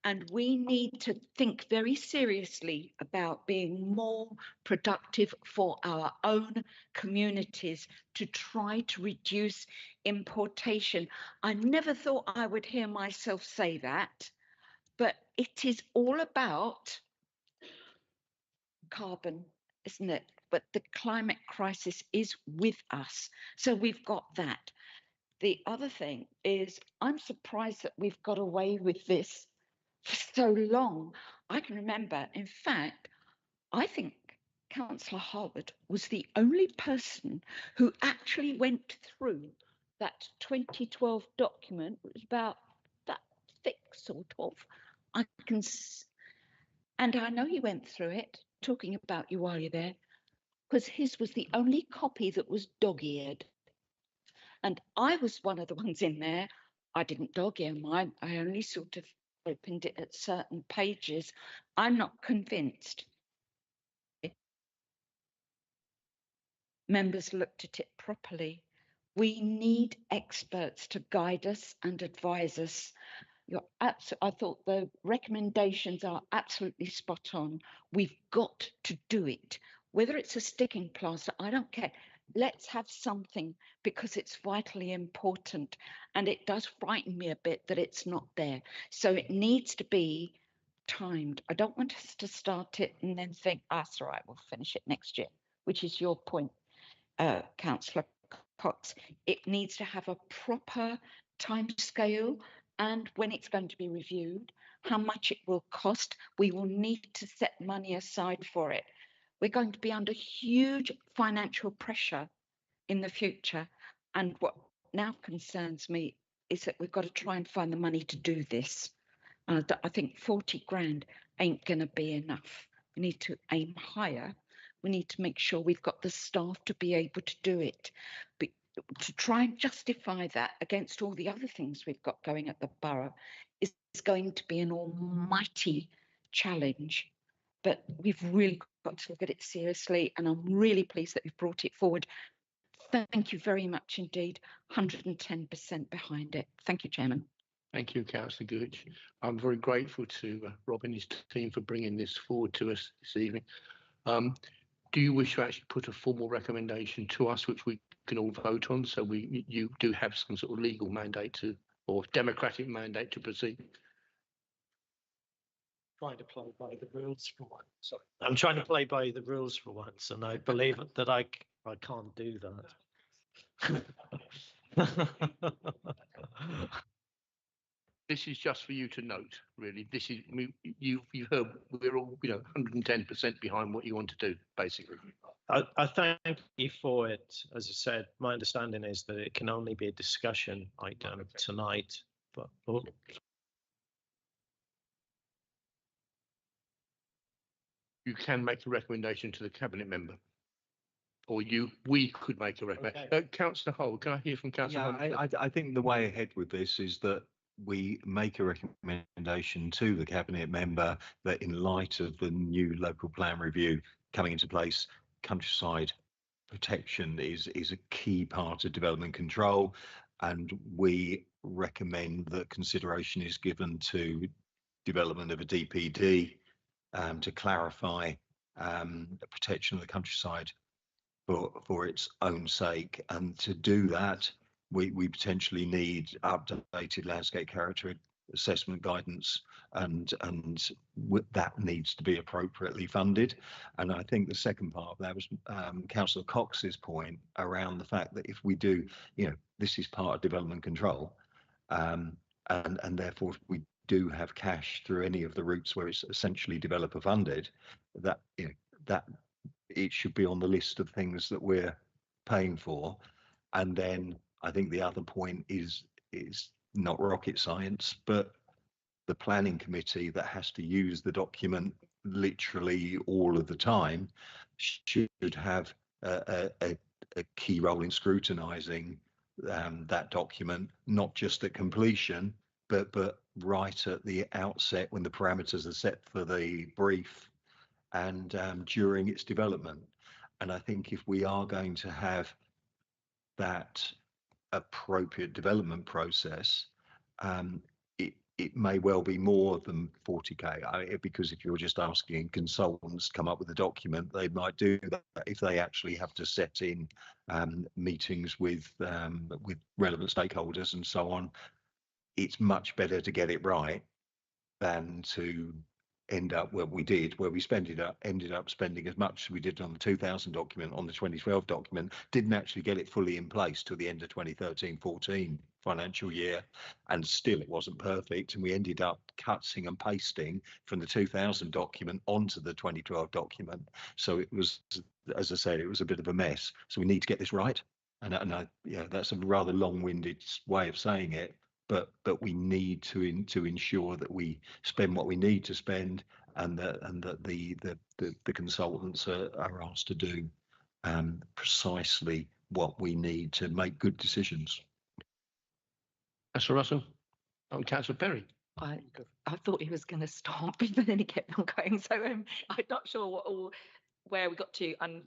and we need to think very seriously about being more productive for our own communities to try to reduce importation. I never thought I would hear myself say that, but it is all about carbon, isn't it? But the climate crisis is with us. So we've got that. The other thing is, I'm surprised that we've got away with this for so long. I can remember, in fact, I think Councillor Harwood was the only person who actually went through that 2012 document. It was about that thick, sort of. And I know he went through it, talking about you while you're there, because his was the only copy that was dog-eared. And I was one of the ones in there. I didn't dog-ear mine. I only sort of opened it at certain pages. I'm not convinced. Members looked at it properly. We need experts to guide us and advise us. I thought the recommendations are absolutely spot on. We've got to do it. Whether it's a sticking plaster, I don't care. let's have something, because it's vitally important, and it does frighten me a bit that it's not there. So it needs to be timed. I don't want us to start it and then think, that's all right, we'll finish it next year, which is your point, Councillor Cox. It needs to have a proper time scale, and when it's going to be reviewed, how much it will cost. We will need to set money aside for it. We're going to be under huge financial pressure in the future. And what now concerns me is that we've got to try and find the money to do this. And I think 40 grand ain't going to be enough. We need to aim higher. We need to make sure we've got the staff to be able to do it. But to try and justify that against all the other things we've got going at the borough is going to be an almighty challenge. But we've really got to look at it seriously, and I'm really pleased that we've brought it forward. Thank you very much indeed. 110% behind it. Thank you, Chairman. Thank you, Councillor Gooch. I'm very grateful to Rob and his team for bringing this forward to us this evening. Do you wish to actually put a formal recommendation to us, which we can all vote on, so you do have some sort of legal mandate to, or democratic mandate to proceed? Trying to play by the rules for once. Sorry. I'm trying to play by the rules for once, and I believe that I can't do that. This is just for you to note, really. This is, you've heard we're all, 110% behind what you want to do, basically. I thank you for it. As I said, my understanding is that it can only be a discussion item tonight, but. You can make a recommendation to the cabinet member, or we could make a recommendation. Okay. Councillor Hull, can I hear from Councillor Hull? Yeah, I think the way ahead with this is that we make a recommendation to the cabinet member that in light of the new local plan review coming into place, countryside protection is a key part of development control, and we recommend that consideration is given to development of a DPD to clarify the protection of the countryside for its own sake. And to do that, we potentially need updated landscape character assessment guidance, and that needs to be appropriately funded. And I think the second part of that was Councillor Cox's point around the fact that if we do, this is part of development control, and therefore if we do have cash through any of the routes where it's essentially developer funded, that that it should be on the list of things that we're paying for. And then I think the other point is not rocket science, but the planning committee that has to use the document literally all of the time should have a key role in scrutinising that document, not just at completion, but right at the outset when the parameters are set for the brief and during its development. And I think if we are going to have that appropriate development process, it may well be more than 40k, because if you're just asking consultants to come up with a document, they might do that. If they actually have to set in meetings with relevant stakeholders and so on, it's much better to get it right than to end up where we did, where we ended up spending as much as we did on the 2000 document, on the 2012 document, didn't actually get it fully in place till the end of 2013-14 financial year, and still it wasn't perfect, and we ended up cutting and pasting from the 2000 document onto the 2012 document. So it was, as I said, it was a bit of a mess. So we need to get this right, and that's a rather long-winded way of saying it. But we need to ensure that we spend what we need to spend, and that the consultants are asked to do precisely what we need to make good decisions. Councillor Russell. Councillor Perry. I thought he was going to stop, but then he kept on going. So I'm not sure where we got to, and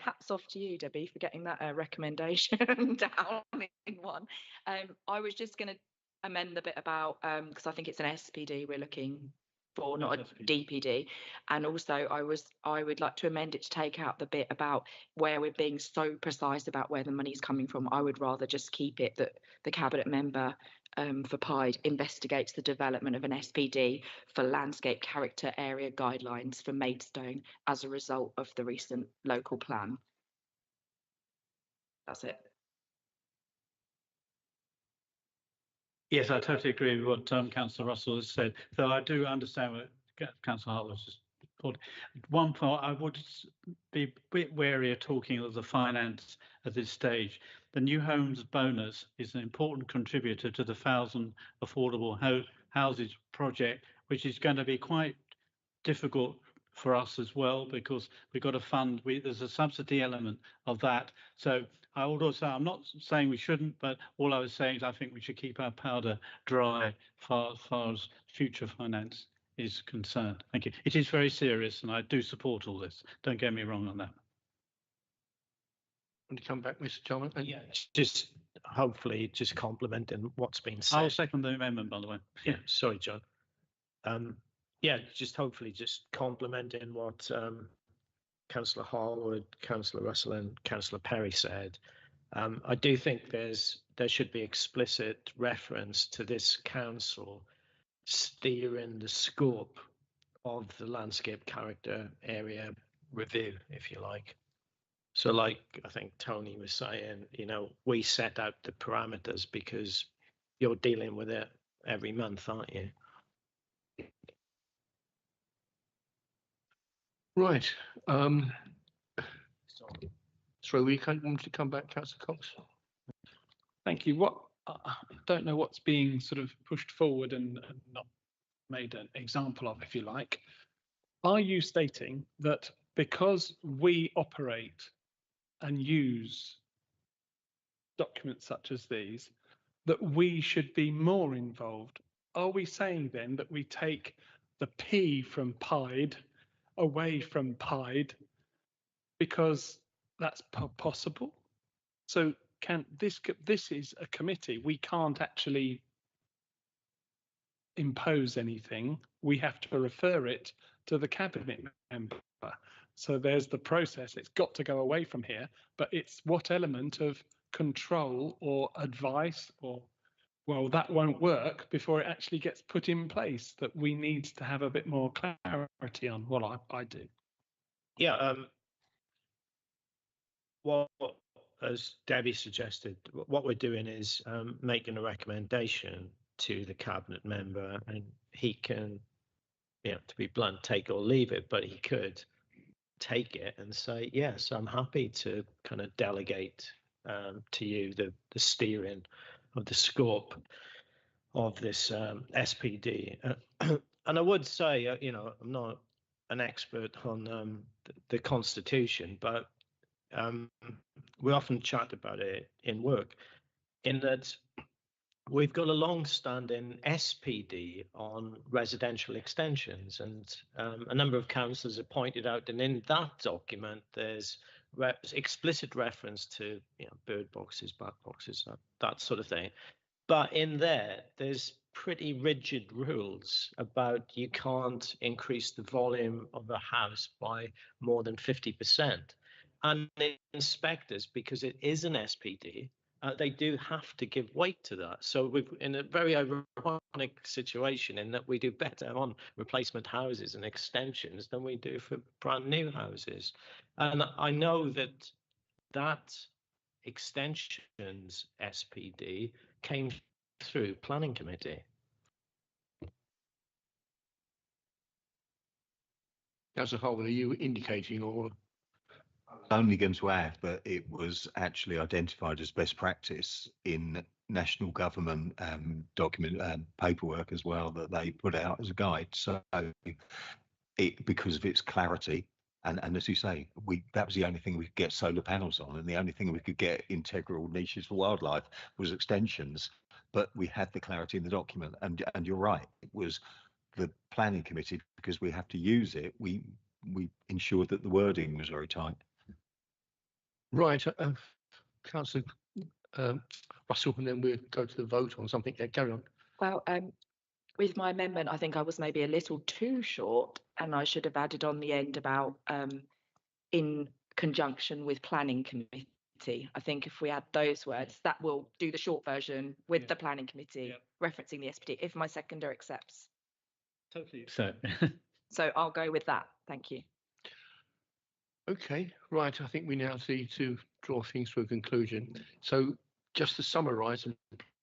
hats off to you, Debbie, for getting that recommendation down in one. I was just going to amend the bit about, because I think it's an SPD we're looking for, not a DPD. And also I would like to amend it to take out the bit about where we're being so precise about where the money's coming from. I would rather just keep it that the cabinet member for Pied investigates the development of an SPD for landscape character area guidelines for Maidstone as a result of the recent local plan. That's it. Yes, I totally agree with what Councillor Russell has said. Though I do understand what Councillor Hart was just called. One part, I would be a bit wary of talking of the finance at this stage. The New Homes bonus is an important contributor to the 1,000 affordable houses project, which is going to be quite difficult for us as well, because we've got to fund, there's a subsidy element of that. So I would also, I'm not saying we shouldn't, but all I was saying is I think we should keep our powder dry far as future finance is concerned. Thank you. It is very serious and I do support all this. Don't get me wrong on that. Want to come back, Mr. Chalmers? Yeah, just hopefully just complementing what's been said. I'll second the amendment, by the way. Yeah, sorry, John. Yeah, just hopefully just complementing what Councillor Harwood, Councillor Russell and Councillor Perry said. I do think there should be explicit reference to this council steering the scope of the landscape character area review, if you like. So like I think Tony was saying, you know, we set out the parameters because you're dealing with it every month, aren't you? Right. Sorry, we want to come back, Councillor Cox? Thank you. What I don't know what's being sort of pushed forward and not made an example of, if you like. Are you stating that because we operate and use documents such as these, that we should be more involved? Are we saying then that we take the P from Pied away from Pied because that's possible? So this is a committee. We can't actually impose anything. We have to refer it to the cabinet member. So there's the process. It's got to go away from here, but it's what element of control or advice or, well, that won't work before it actually gets put in place that we need to have a bit more clarity on. Well, I do. Yeah. Well, as Debbie suggested, what we're doing is making a recommendation to the cabinet member, and he can, you know, to be blunt, take or leave it, but he could take it and say, yes, I'm happy to kind of delegate to you the steering of the scope of this SPD. And I would say, you know, I'm not an expert on the Constitution, but we often chat about it in work, in that we've got a long-standing SPD on residential extensions, and a number of councillors have pointed out, and in that document, there's explicit reference to, you know, bird boxes, bat boxes, that sort of thing. But in there's pretty rigid rules about you can't increase the volume of a house by more than 50%. And inspectors, because it is an SPD, they do have to give weight to that. So we're in a very ironic situation in that we do better on replacement houses and extensions than we do for brand new houses. And I know that extensions SPD came through planning committee. Councillor Holden, are you indicating or? Only going to add that it was actually identified as best practice in national government document paperwork as well, that they put out as a guide. So because of its clarity, and as you say, that was the only thing we could get solar panels on, and the only thing we could get integral niches for wildlife was extensions. But we had the clarity in the document, and you're right, it was the planning committee, because we have to use it. We ensured that the wording was very tight. Right, Councillor Russell, and then we'll go to the vote on something. Carry on. Well, with my amendment, I think I was maybe a little too short, and I should have added on the end about in conjunction with planning committee. I think if we add those words, that will do the short version with the planning committee, referencing the SPD, if my seconder accepts. Totally. So, So I'll go with that. Thank you. Okay, right. I think we now need to draw things to a conclusion. So just to summarise, and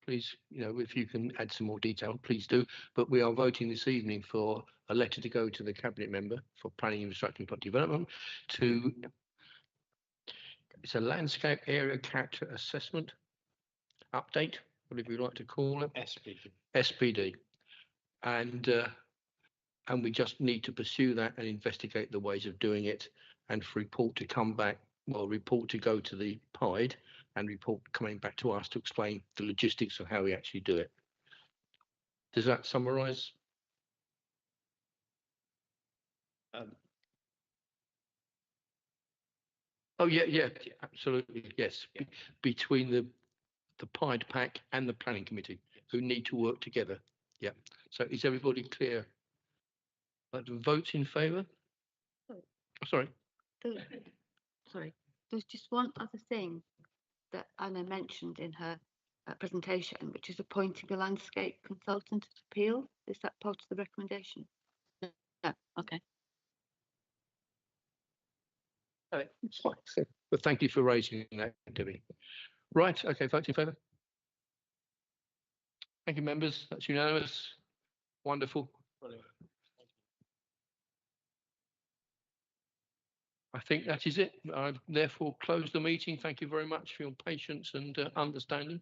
please, if you can add some more detail, please do. But we are voting this evening for a letter to go to the cabinet member for planning, infrastructure and property development it's a landscape area character assessment update, whatever you like to call it. SPD. And we just need to pursue that and investigate the ways of doing it, and for report to come back, report to go to the PIDE and report coming back to us to explain the logistics of how we actually do it. Does that summarise? Oh yeah, absolutely, yes. Between the PIDE pack and the planning committee, who need to work together. Yeah. So is everybody clear? Votes in favour? Sorry. Sorry, there's just one other thing that Anna mentioned in her presentation, which is appointing a landscape consultant to appeal. Is that part of the recommendation? No. Okay. But thank you for raising that, Debbie. Right, okay, votes in favour. Thank you, members. That's unanimous. Wonderful. Brilliant. I think that is it. I've therefore closed the meeting. Thank you very much for your patience and understanding.